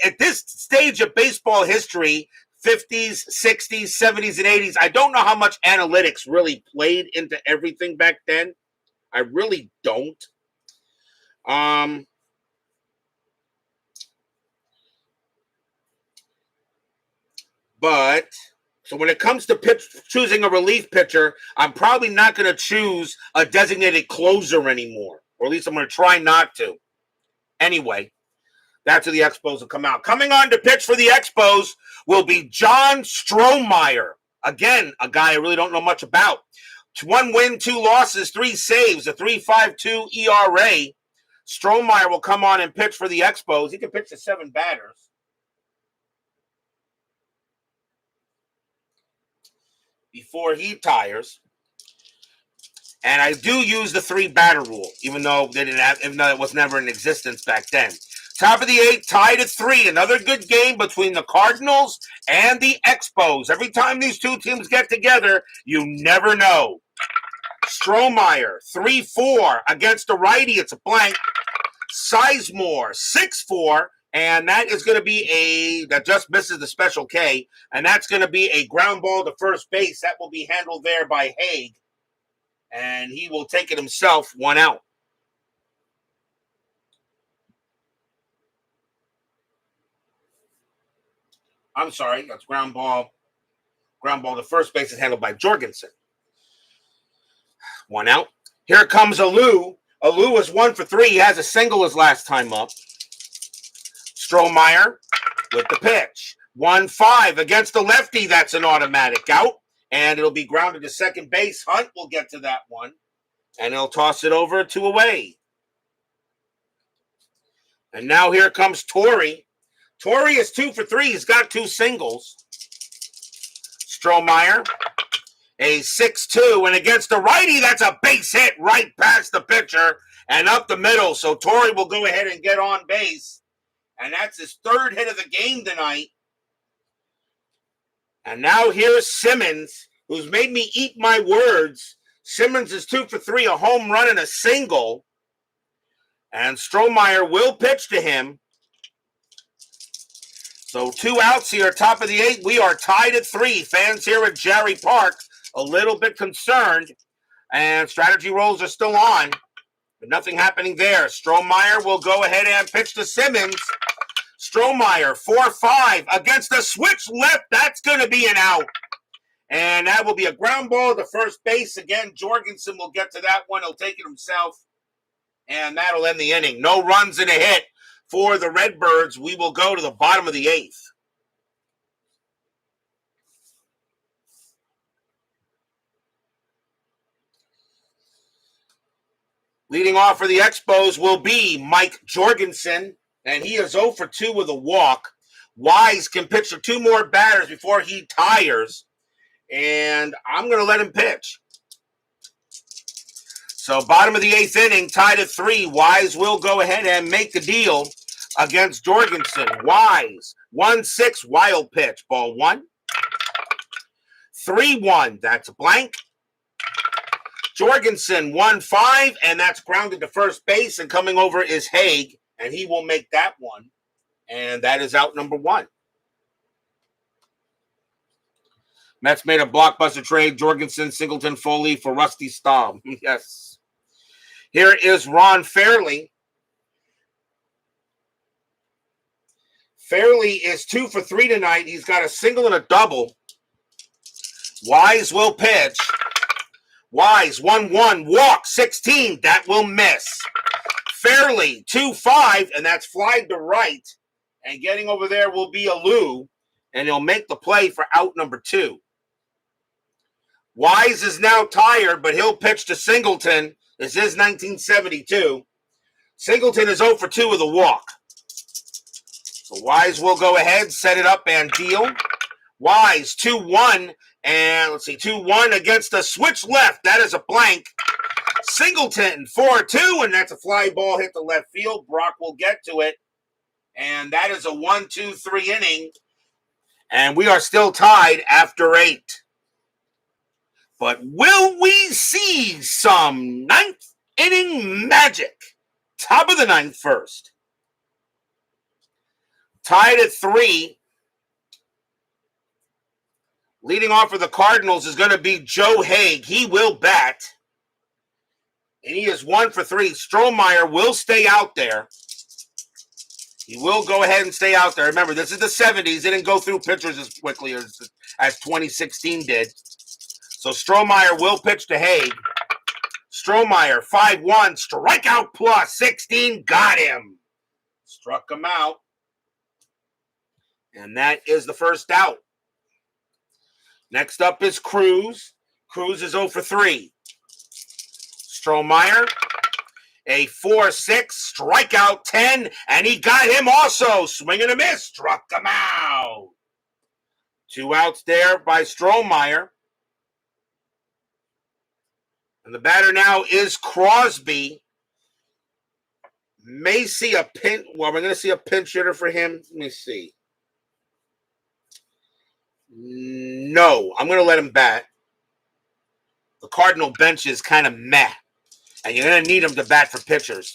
at this stage of baseball history, 50s, 60s, 70s, and 80s, I don't know how much analytics really played into everything back then. I really don't. But so when it comes to choosing a relief pitcher, I'm probably not going to choose a designated closer anymore, or at least I'm going to try not to. Anyway, that's where the Expos will come out. Coming on to pitch for the Expos will be John Strohmeyer. Again, a guy I really don't know much about. 1 win, 2 losses, 3 saves, a 3.52 ERA. Strohmeyer will come on and pitch for the Expos. He can pitch to 7 batters. Before he tires. And I do use the 3-batter rule, even though it was never in existence back then. Top of the 8th, tied at 3. Another good game between the Cardinals and the Expos. Every time these two teams get together, you never know. Strohmeyer, 3-4 against the righty. It's a blank. Sizemore, 6-4. And that is going to be that just misses the special K. And that's going to be a ground ball to first base. That will be handled there by Haig. And he will take it himself, 1 out. I'm sorry, that's ground ball. Ground ball to first base is handled by Jorgensen. 1 out. Here comes Alou. Alou is 1 for 3. He has a single his last time up. Strohmeyer with the pitch. 1-5 against the lefty. That's an automatic out. And it'll be grounded to second base. Hunt will get to that one. And he'll toss it over 2 away. And now here comes Torrey. Torrey is 2 for 3. He's got 2 singles. Strohmeyer, a 6-2. And against the righty, that's a base hit right past the pitcher and up the middle. So Torrey will go ahead and get on base. And that's his 3rd hit of the game tonight. And now here's Simmons, who's made me eat my words. Simmons is 2 for 3, a home run and a single. And Strohmeyer will pitch to him. So 2 outs here, top of the 8th. We are tied at 3. Fans here at Jarry Park a little bit concerned. And strategy rolls are still on. But nothing happening there. Strohmeyer will go ahead and pitch to Simmons. Strohmeyer, 4-5 against the switch left. That's going to be an out. And that will be a ground ball to first base. Again, Jorgensen will get to that one. He'll take it himself. And that'll end the inning. No runs and a hit for the Redbirds. We will go to the bottom of the 8th. Leading off for the Expos will be Mike Jorgensen. And he is 0 for 2 with a walk. Wise can pitch for 2 more batters before he tires. And I'm going to let him pitch. So bottom of the 8th inning, tied at 3. Wise will go ahead and make the deal against Jorgensen. Wise, 1-6, wild pitch. Ball 1. 3-1, that's a blank. Jorgensen 1-5, and that's grounded to first base, and coming over is Haig, and he will make that one. And that is out number 1. Mets made a blockbuster trade, Jorgensen, Singleton, Foley for Rusty Staub. Yes. Here is Ron Fairley. Fairley is 2 for 3 tonight. He's got a single and a double. Wise will pitch. Wise 1-1, walk 16. That will miss. Fairley 2-5, and that's flied to right. And getting over there will be Alou, and he'll make the play for out number 2. Wise is now tired, but he'll pitch to Singleton. This is 1972. Singleton is 0 for 2 with a walk. So Wise will go ahead, set it up, and deal. Wise 2-1, and let's see, 2-1 against the switch left. That is a blank. Singleton 4-2, and that's a fly ball hit the left field. Brock will get to it, and that is a 1-2-3 inning, and we are still tied after 8. But will we see some 9th inning magic? Top of the 9th first. Tied at 3. Leading off for the Cardinals is going to be Joe Haig. He will bat. And he is 1 for 3. Strohmeyer will stay out there. He will go ahead and stay out there. Remember, this is the 70s. They didn't go through pitchers as quickly as 2016 did. So Strohmeyer will pitch to Haig. Strohmeyer, 5-1, strikeout plus, 16, got him. Struck him out. And that is the first out. Next up is Cruz. Cruz is 0 for 3. Strohmeyer, a 4-6, strikeout 10, and he got him also. Swing and a miss, struck him out. 2 outs there by Strohmeyer. And the batter now is Crosby. May see a pinch. Well, we're going to see a pinch hitter for him. Let me see. No, I'm going to let him bat. The Cardinal bench is kind of meh. And you're going to need him to bat for pitchers.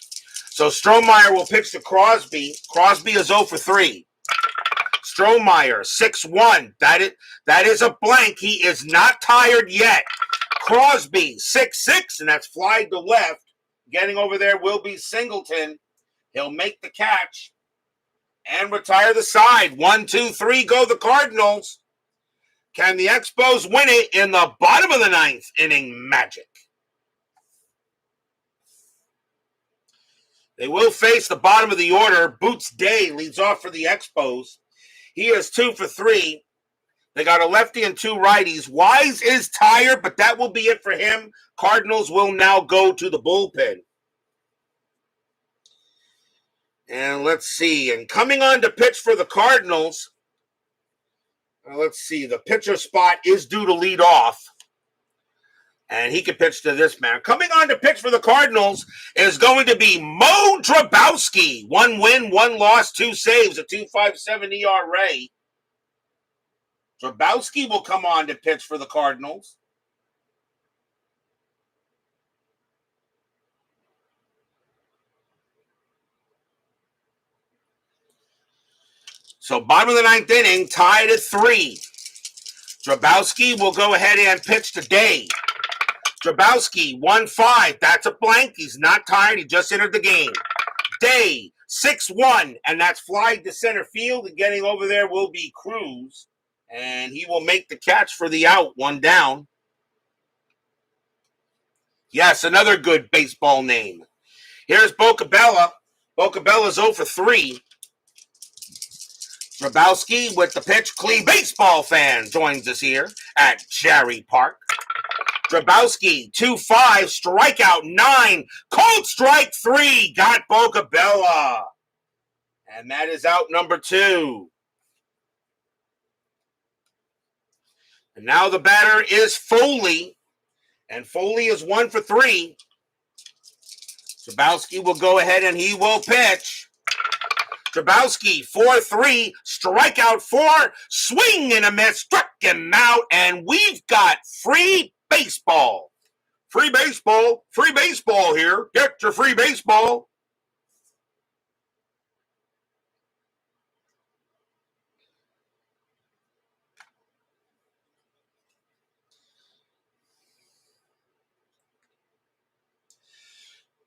So Strohmeyer will pitch to Crosby. Crosby is 0 for 3. Strohmeyer, 6-1. That is a blank. He is not tired yet. Crosby, 6-6, and that's flied to left. Getting over there will be Singleton. He'll make the catch and retire the side. 1-2-3, go the Cardinals. Can the Expos win it in the bottom of the 9th inning magic? They will face the bottom of the order. Boots Day leads off for the Expos. He is 2 for 3. They got a lefty and 2 righties. Wise is tired, but that will be it for him. Cardinals will now go to the bullpen. And let's see. And coming on to pitch for the Cardinals, let's see. The pitcher spot is due to lead off. And he can pitch to this man. Coming on to pitch for the Cardinals is going to be Mo Drabowski. 1 win, 1 loss, 2 saves, a 2.57 ERA. Drabowski will come on to pitch for the Cardinals. So bottom of the 9th inning, tied at 3. Drabowski will go ahead and pitch to Day. Drabowski, 1-5. That's a blank. He's not tired. He just entered the game. Day, 6-1, and that's flied to center field. And getting over there will be Cruz. And he will make the catch for the out, 1 down. Yes, another good baseball name. Here's Bocabella. Bocabella's 0 for 3. Drabowski with the pitch. Clee baseball fan joins us here at Jarry Park. Drabowski, 2-5, strikeout 9, cold strike 3, got Bocabella. And that is out number 2. And now the batter is Foley. And Foley is 1 for 3. Drabowski will go ahead and he will pitch. Drabowski, 4-3, strikeout 4, swing and a miss, struck him out, and we've got free baseball. Free baseball here. Get your free baseball.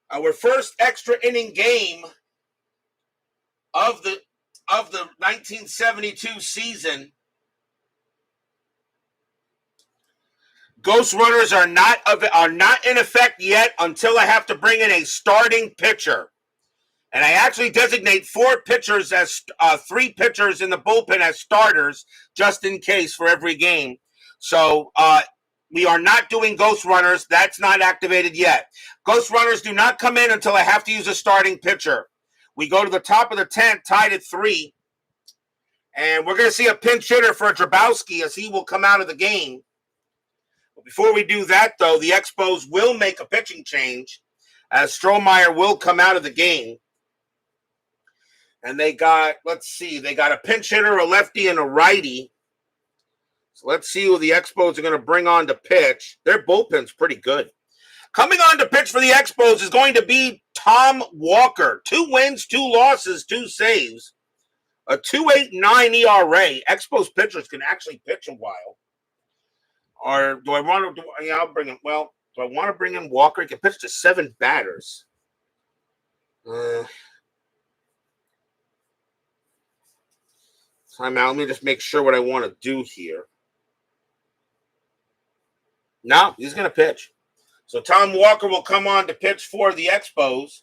Our first extra inning game of the 1972 season. Ghost runners are not in effect yet until I have to bring in a starting pitcher. And I actually designate 4 pitchers as 3 pitchers in the bullpen as starters, just in case for every game. So we are not doing ghost runners. That's not activated yet. Ghost runners do not come in until I have to use a starting pitcher. We go to the top of the 10th, tied at 3. And we're going to see a pinch hitter for Drabowski as he will come out of the game. But before we do that, though, the Expos will make a pitching change as Strohmeyer will come out of the game. And they got a pinch hitter, a lefty, and a righty. So let's see who the Expos are going to bring on to pitch. Their bullpen's pretty good. Coming on to pitch for the Expos is going to be Tom Walker. 2 wins, 2 losses, 2 saves. A 2.89 ERA. Expos pitchers can actually pitch a while. Or do I want to? I'll bring him. Well, do I want to bring in Walker? He can pitch to 7 batters. Time out. Let me just make sure what I want to do here. No, he's going to pitch. So Tom Walker will come on to pitch for the Expos.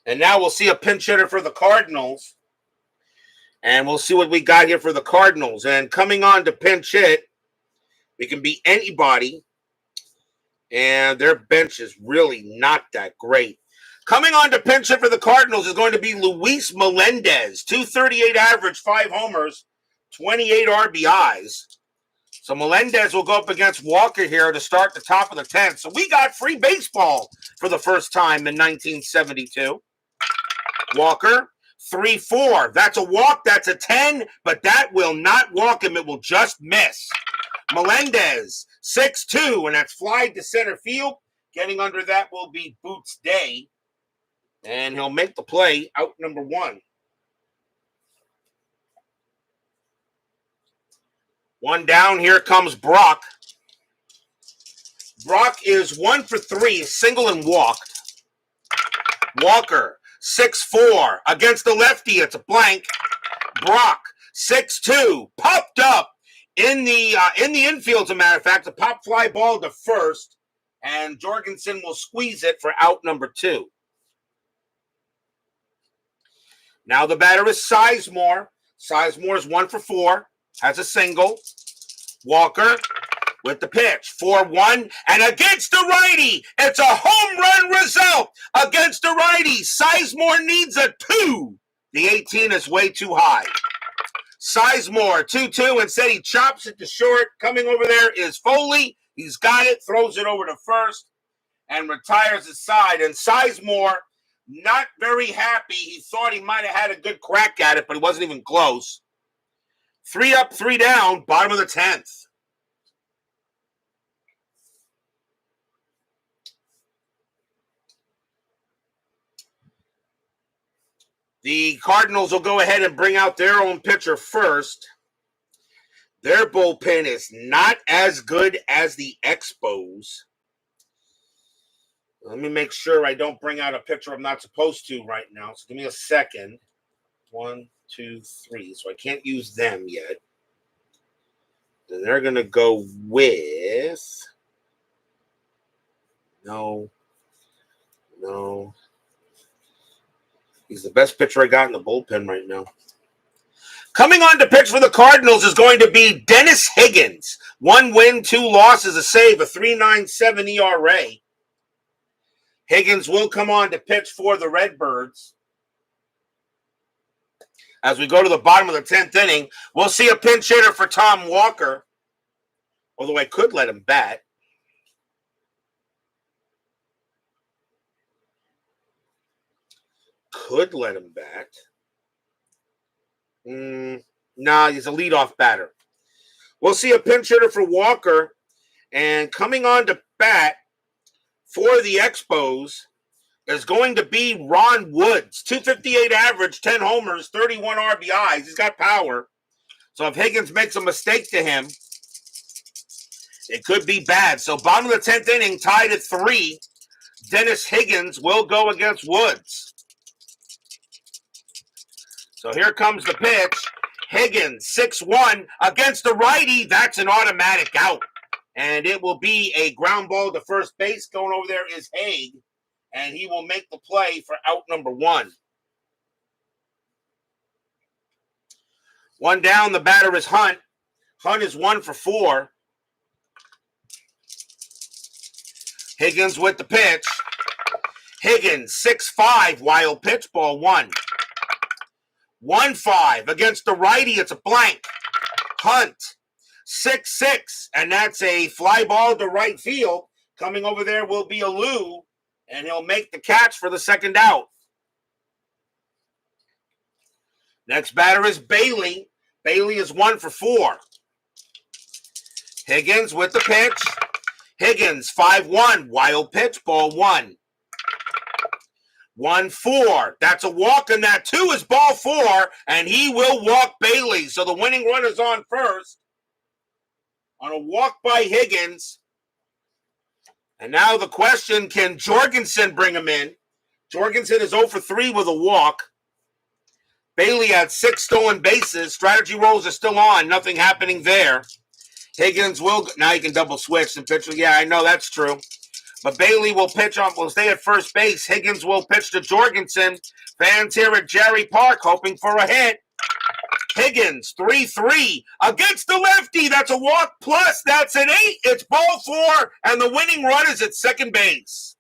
And now we'll see a pinch hitter for the Cardinals. And we'll see what we got here for the Cardinals. And coming on to pinch hit, it can be anybody. And their bench is really not that great. Coming on to pinch hit for the Cardinals is going to be Luis Melendez. 238 average, 5 homers, 28 RBIs. So Melendez will go up against Walker here to start the top of the 10th. So we got free baseball for the first time in 1972. Walker, 3-4. That's a walk. That's a 10, but that will not walk him. It will just miss. Melendez, 6-2, and that's fly to center field. Getting under that will be Boots Day, and he'll make the play, out number 1. 1 down, here comes Brock. Brock is 1 for 3, single and walked. Walker, 6-4, against the lefty, it's a blank. Brock, 6-2, popped up in the infield, as a matter of fact, a pop fly ball to first, and Jorgensen will squeeze it for out number 2. Now the batter is Sizemore. Sizemore is 1 for 4, has a single. Walker with the pitch, 4-1, and against the righty, it's a home run result against the righty. Sizemore needs a 2. The 18 is way too high. Sizemore, 2-2, instead he chops it to short. Coming over there is Foley. He's got it, throws it over to first, and retires his side. And Sizemore, not very happy. He thought he might have had a good crack at it, but it wasn't even close. 3 up, 3 down, bottom of the 10th. The Cardinals will go ahead and bring out their own pitcher first. Their bullpen is not as good as the Expos. Let me make sure I don't bring out a pitcher I'm not supposed to right now. So give me a second. 1, 2, 3. So I can't use them yet. Then they're going to go with... No. He's the best pitcher I got in the bullpen right now. Coming on to pitch for the Cardinals is going to be Dennis Higgins. 1 win, 2 losses, a save, a 3.97 ERA. Higgins will come on to pitch for the Redbirds. As we go to the bottom of the 10th inning, we'll see a pinch hitter for Tom Walker. Although I could let him bat. could let him bat. Nah, he's a leadoff batter. We'll see a pinch hitter for Walker. And coming on to bat for the Expos is going to be Ron Woods. 258 average, 10 homers, 31 RBIs. He's got power. So if Higgins makes a mistake to him, it could be bad. So bottom of the 10th inning, tied at 3. Dennis Higgins will go against Woods. So here comes the pitch. Higgins, 6-1 against the righty. That's an automatic out. And it will be a ground ball to first base. Going over there is Haig. And he will make the play for out number 1. One down, the batter is Hunt. Hunt is 1 for 4. Higgins with the pitch. Higgins, 6-5, wild pitch, ball 1. 1-5 against the righty. It's a blank. Hunt, 6-6, and that's a fly ball to right field. Coming over there will be Alou, and he'll make the catch for the second out. Next batter is Bailey. Bailey is 1 for 4. Higgins with the pitch. Higgins, 5-1, wild pitch, ball 1. 1-4. That's a walk, and that 2 is ball 4, and he will walk Bailey. So the winning runner's on first on a walk by Higgins. And now the question, can Jorgensen bring him in? Jorgensen is 0 for 3 with a walk. Bailey had 6 stolen bases. Strategy rolls are still on. Nothing happening there. Higgins will, now he can double switch and pitch. Yeah, I know that's true. But Bailey will will stay at first base. Higgins will pitch to Jorgensen. Fans here at Jarry Park hoping for a hit. Higgins, 3-3 against the lefty. That's a walk plus. That's an 8. It's ball 4, and the winning run is at second base.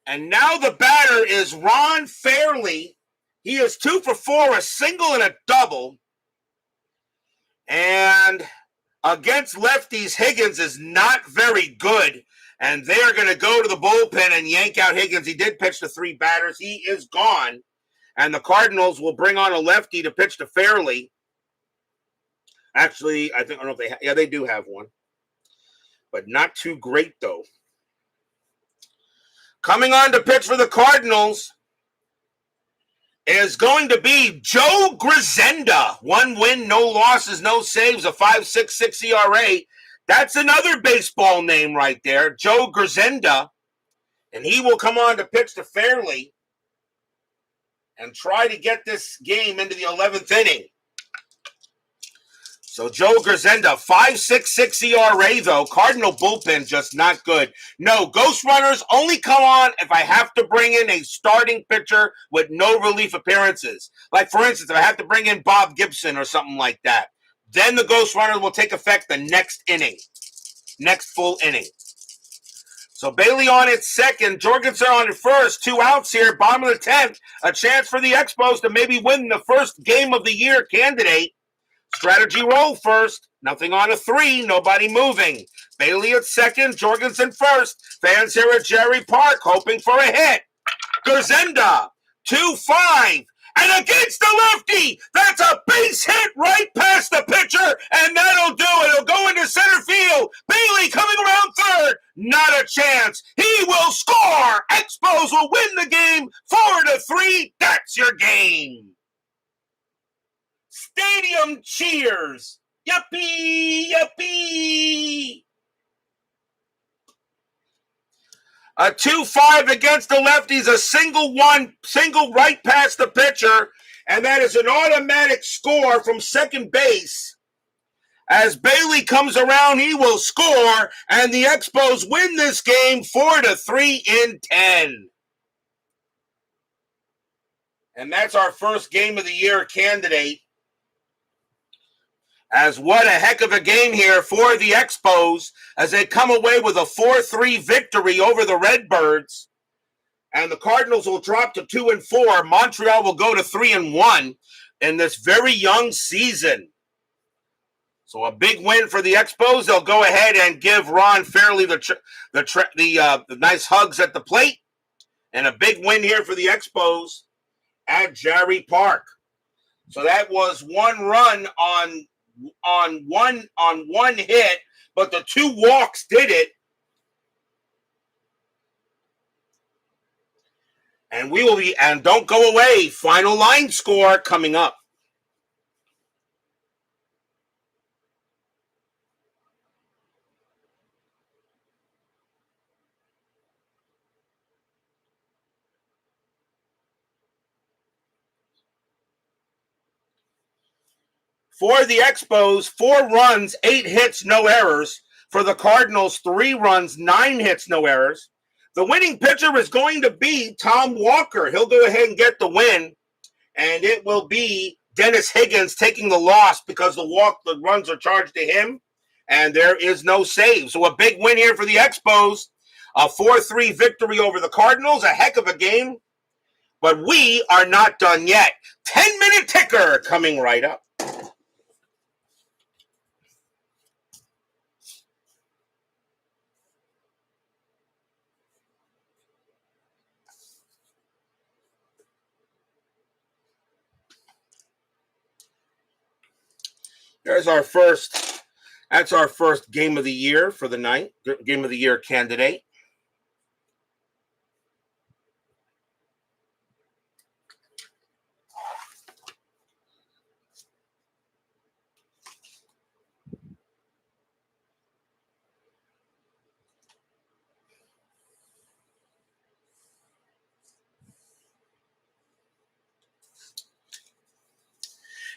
And now the batter is Ron Fairley. He is 2 for 4, a single and a double. And against lefties, Higgins is not very good. And they're going to go to the bullpen and yank out Higgins. He did pitch to 3 batters. He is gone. And the Cardinals will bring on a lefty to pitch to Fairley. Actually, I don't know if they they do have one. But not too great, though. Coming on to pitch for the Cardinals is going to be Joe Grisenda. 1 win, no losses, no saves, a 5.66 ERA. That's another baseball name right there, Joe Grisenda. And he will come on to pitch to Fairley and try to get this game into the 11th inning. So Joe Grisenda, 5.66 ERA though. Cardinal bullpen just not good. No, ghost runners only come on if I have to bring in a starting pitcher with no relief appearances. Like for instance, if I have to bring in Bob Gibson or something like that, then the ghost runner will take effect the next inning, next full inning. So Bailey on at second, Jorgensen on at first, 2 outs here, bottom of the 10th. A chance for the Expos to maybe win the first game of the year candidate. Strategy roll first. Nothing on a 3. Nobody moving. Bailey at second. Jorgensen first. Fans here at Jarry Park hoping for a hit. Grisenda, 2-5. And against the lefty. That's a base hit right past the pitcher. And that'll do it. It'll go into center field. Bailey coming around third. Not a chance. He will score. Expos will win the game 4-3. That's your game. Stadium cheers. Yuppie, yuppie. A 2-5 against the lefties, a single right past the pitcher, and that is an automatic score from second base. As Bailey comes around, he will score, and the Expos win this game 4-3 in 10. And that's our first game of the year candidate. As what a heck of a game here for the Expos as they come away with a 4-3 victory over the Redbirds. And the Cardinals will drop to 2-4. Montreal will go to 3-1 in this very young season. So a big win for the Expos. They'll go ahead and give Ron Fairley the nice hugs at the plate, and a big win here for the Expos at Jarry Park. So that was one run on one hit, but the 2 walks did it. And don't go away. Final line score coming up. For the Expos, 4 runs, 8 hits, no errors. For the Cardinals, 3 runs, 9 hits, no errors. The winning pitcher is going to be Tom Walker. He'll go ahead and get the win, and it will be Dennis Higgins taking the loss because the runs are charged to him, and there is no save. So a big win here for the Expos. A 4-3 victory over the Cardinals. A heck of a game, but we are not done yet. 10-minute ticker coming right up. That's our first game of the year for the night. Game of the year candidate.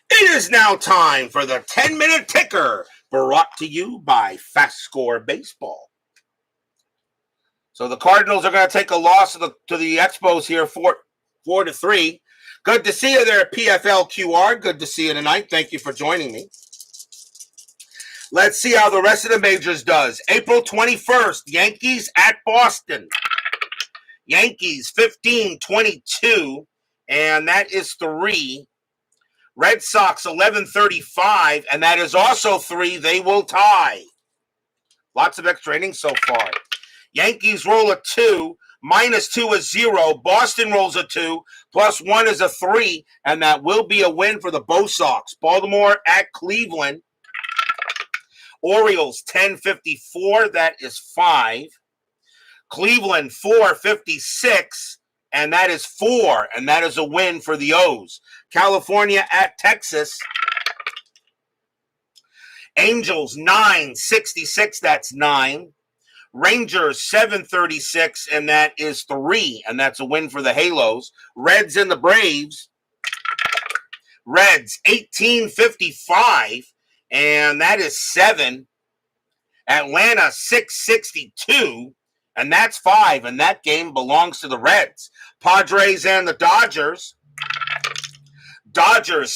It is now time for the 10-minute ticker, brought to you by FastScore Baseball. So the Cardinals are going to take a loss to the Expos here, 4-3. Good to see you there, PFL QR. Good to see you tonight. Thank you for joining me. Let's see how the rest of the majors does. April 21st, Yankees at Boston. Yankees 15-22, and that is 3. Red Sox 11-35, and that is also 3. They will tie. Lots of extra innings so far. Yankees roll a 2, -2 is 0. Boston rolls a 2, +1 is a 3, and that will be a win for the Bo Sox. Baltimore at Cleveland. Orioles 10-54, that is 5. Cleveland 4-56, and that is 4, and that is a win for the O's. California at Texas. Angels 9-66, that's 9. Rangers 7-36, and that is 3, and that's a win for the Halos. Reds and the Braves. Reds 18-55, and that is 7. Atlanta 6-62, and that's 5, and that game belongs to the Reds. Padres and the Dodgers. Dodgers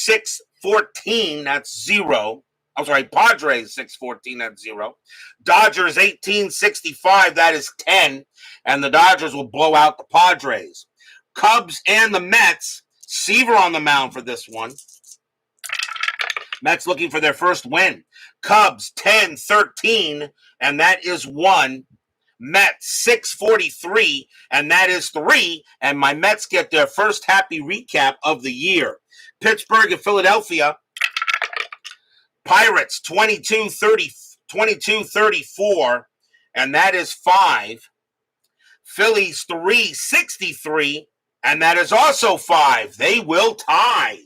6-14, that's 0. I'm sorry, Padres 6-14, that's 0. Dodgers 18-65, that is 10, and the Dodgers will blow out the Padres. Cubs and the Mets. Seaver on the mound for this one. Mets looking for their first win. Cubs 10-13, and that is 1. Mets 6-43, and that is 3. And my Mets get their first happy recap of the year. Pittsburgh and Philadelphia. Pirates 22-34, and that is 5. Phillies 3-63, and that is also 5. They will tie.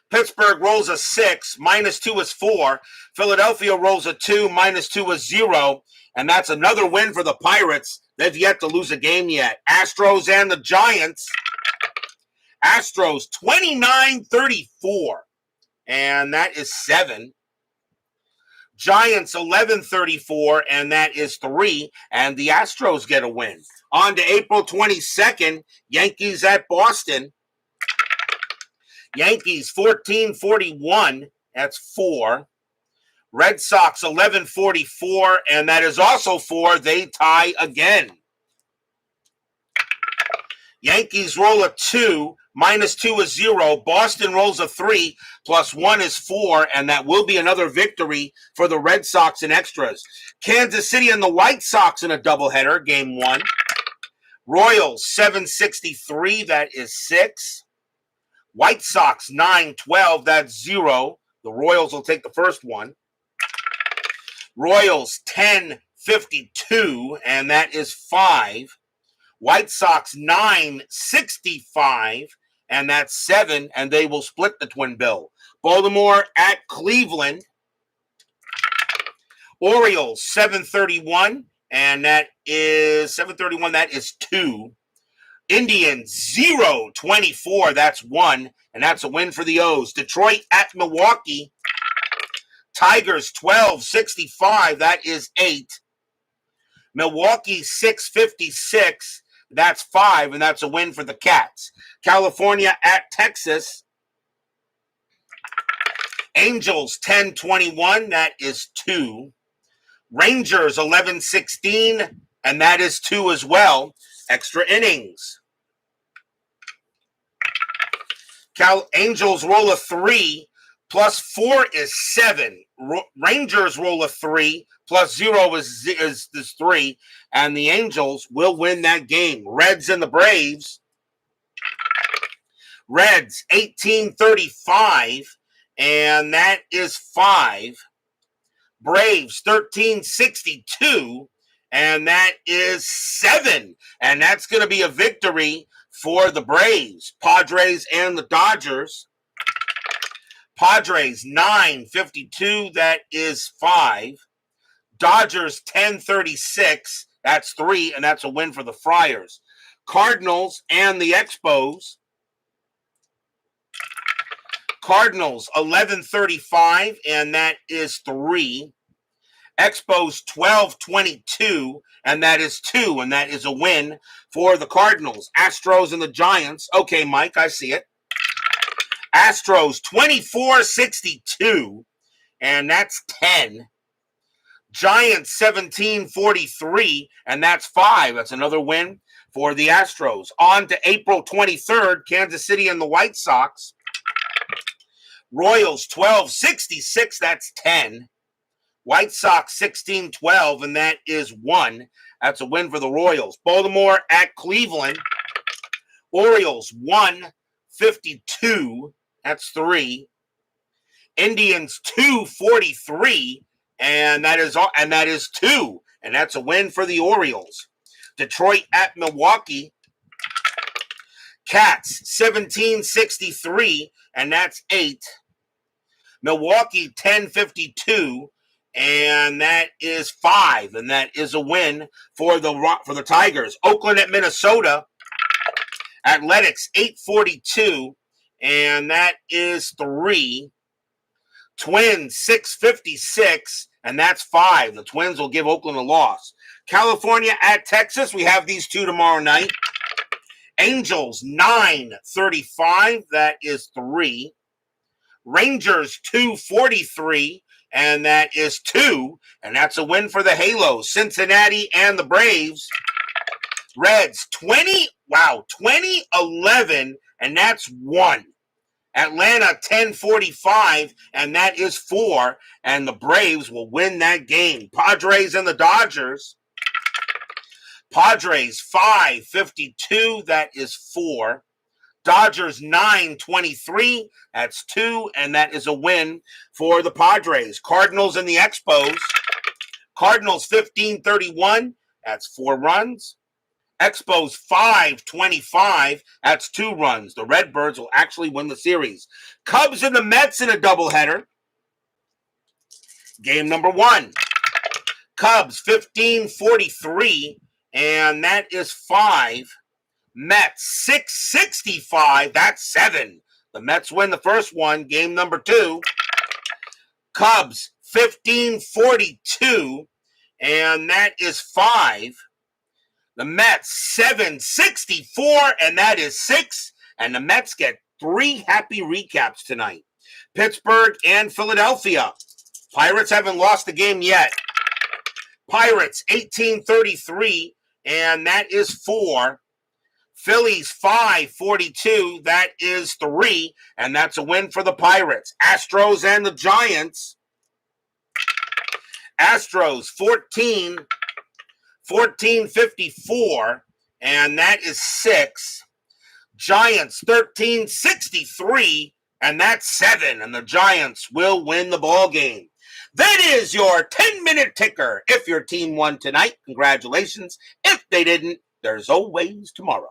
Pittsburgh rolls a 6, -2 is 4. Philadelphia rolls a 2, -2 is 0. And that's another win for the Pirates. They've yet to lose a game yet. Astros and the Giants. Astros 29-34, and that is 7. Giants 11-34, and that is 3. And the Astros get a win. On to April 22nd, Yankees at Boston. Yankees 14-41, that's 4. Red Sox 11-44, and that is also 4. They tie again. Yankees roll a 2, -2 is 0. Boston rolls a 3, +1 is 4, and that will be another victory for the Red Sox in extras. Kansas City and the White Sox in a doubleheader, game 1. Royals 763, that is 6. White Sox 912, that's 0. The Royals will take the first one. Royals 1052, and that is 5. White Sox 965, and that's 7, and they will split the twin bill. Baltimore at Cleveland. Orioles 731, and that is 731, that is 2. Indians 024, that's 1, and that's a win for the O's. Detroit at Milwaukee. Tigers 1265, that is 8. Milwaukee 656, that's 5, and that's a win for the Cats. California at Texas. Angels 1021, that is 2. Rangers 1116, and that is 2 as well. Extra innings. Angels roll a 3, +4 is 7. Rangers roll a 3, +0 is 3, and the Angels will win that game. Reds and the Braves. Reds 1835, and that is 5. Braves 1362, and that is 7. And that's going to be a victory for the Braves. Padres and the Dodgers. Padres 952, that is 5. Dodgers 1036, that's 3, and that's a win for the Friars. Cardinals and the Expos. Cardinals 1135, and that is 3. Expos 1222, and that is 2, and that is a win for the Cardinals. Astros and the Giants. Okay, Mike, I see it. Astros 2462, and that's 10. Giants 1743, and that's 5. That's another win for the Astros. On to April 23rd, Kansas City and the White Sox. Royals 1266, that's 10. White Sox 1612, and that is 1. That's a win for the Royals. Baltimore at Cleveland. Orioles 152, that's 3. Indians 243, and that is 2, and that's a win for the Orioles. Detroit at Milwaukee. Cats 1763, and that's 8. Milwaukee 1052, and that is 5, and that is a win for the Tigers. Oakland at Minnesota. Athletics 842, and that is 3. Twins 656, and that's 5. The Twins will give Oakland a loss. California at Texas. We have these two tomorrow night. Angels 935, that is 3. Rangers 243, and that is 2, and that's a win for the Halos. Cincinnati and the Braves. Reds 2011, and that's 1. Atlanta 1045, and that is 4, and the Braves will win that game. Padres and the Dodgers. Padres 552, that is 4. Dodgers 923, that's 2, and that is a win for the Padres. Cardinals and the Expos. Cardinals 1531, that's 4 runs. Expos 525, that's 2 runs. The Redbirds will actually win the series. Cubs and the Mets in a doubleheader. Game number 1. Cubs 1543, and that is 5. Mets 665, that's 7. The Mets win the first one. Game number 2. Cubs 1542, and that is 5. The Mets 764, and that is 6. And the Mets get 3 happy recaps tonight. Pittsburgh and Philadelphia. Pirates haven't lost the game yet. Pirates 1833, and that is 4. Phillies 5-42. That is 3, and that's a win for the Pirates. Astros and the Giants. Astros 14-54, and that is 6. Giants 13-63, and that's 7, and the Giants will win the ball game. That is your 10-minute ticker. If your team won tonight, congratulations. If they didn't, there's always tomorrow.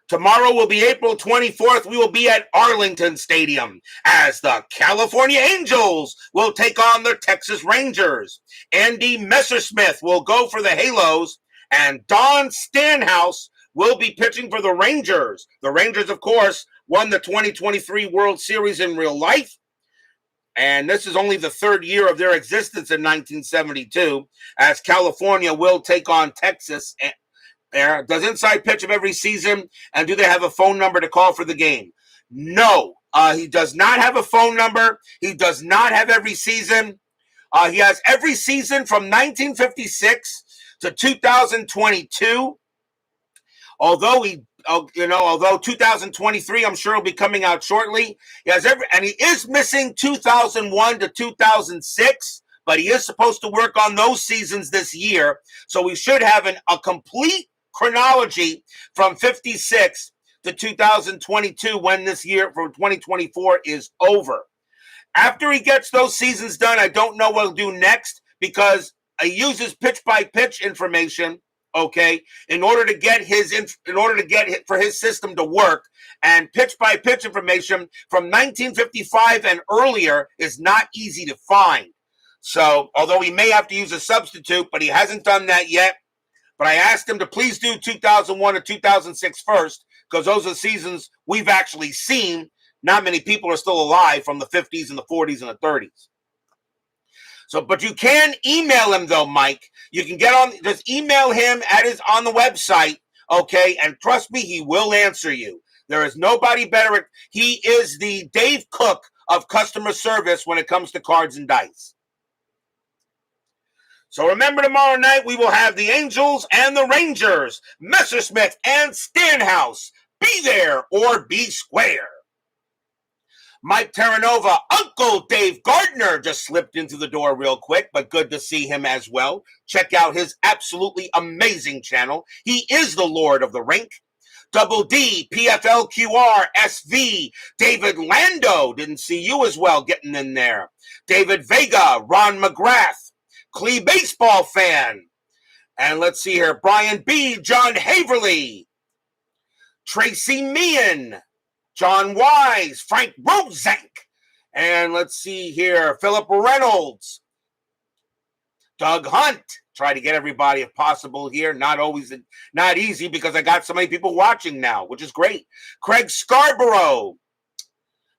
Tomorrow will be April 24th. We will be at Arlington Stadium as the California Angels will take on the Texas Rangers. Andy Messersmith will go for the Halos, and Don Stanhouse will be pitching for the Rangers. The Rangers, of course, won the 2023 World Series in real life, and this is only the 3rd year of their existence in 1972, as California will take on Texas. There does Inside pitch him every season, and do they have a phone number to call for the game? No, he does not have a phone number. He does not have every season. He has every season from 1956 to 2022. Although 2023, I'm sure will be coming out shortly. He has and he is missing 2001 to 2006, but he is supposed to work on those seasons this year. So we should have a complete chronology from 56 to 2022 when this year for 2024 is over. After he gets those seasons done, I don't know what he'll do next, because he uses pitch-by-pitch information, okay, in order to get for his system to work. And pitch-by-pitch information from 1955 and earlier is not easy to find. So, although he may have to use a substitute, but he hasn't done that yet. But I asked him to please do 2001 to 2006 first, because those are the seasons we've actually seen. Not many people are still alive from the 50s and the 40s and the 30s. So, but you can email him though, Mike. You can just email him on the website, okay? And trust me, he will answer you. There is nobody better. He is the Dave Cook of customer service when it comes to cards and dice. So remember, tomorrow night we will have the Angels and the Rangers, Messersmith and Stanhouse. Be there or be square. Mike Terranova, Uncle Dave Gardner just slipped into the door real quick, but good to see him as well. Check out his absolutely amazing channel. He is the Lord of the Rink. Double D, PFLQR, SV, David Lando, didn't see you as well getting in there. David Vega, Ron McGrath, Clee Baseball Fan. And let's see here, Brian B., John Haverly, Tracy Meehan, John Wise, Frank Rozak, and let's see here, Philip Reynolds, Doug Hunt. Try to get everybody if possible here. Not easy, because I got so many people watching now, which is great. Craig Scarborough,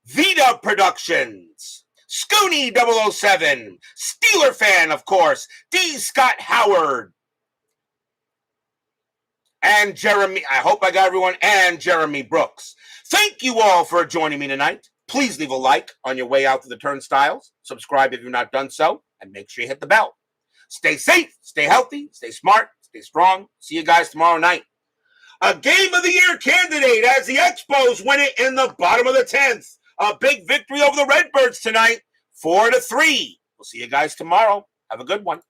Vita Productions, Scooney 007, Steeler Fan, of course, D. Scott Howard, and Jeremy, I hope I got everyone, and Jeremy Brooks. Thank you all for joining me tonight. Please leave a like on your way out to the turnstiles. Subscribe if you've not done so, and make sure you hit the bell. Stay safe, stay healthy, stay smart, stay strong. See you guys tomorrow night. A Game of the Year candidate as the Expos win it in the bottom of the 10th. A big victory over the Redbirds tonight, 4-3. We'll see you guys tomorrow. Have a good one.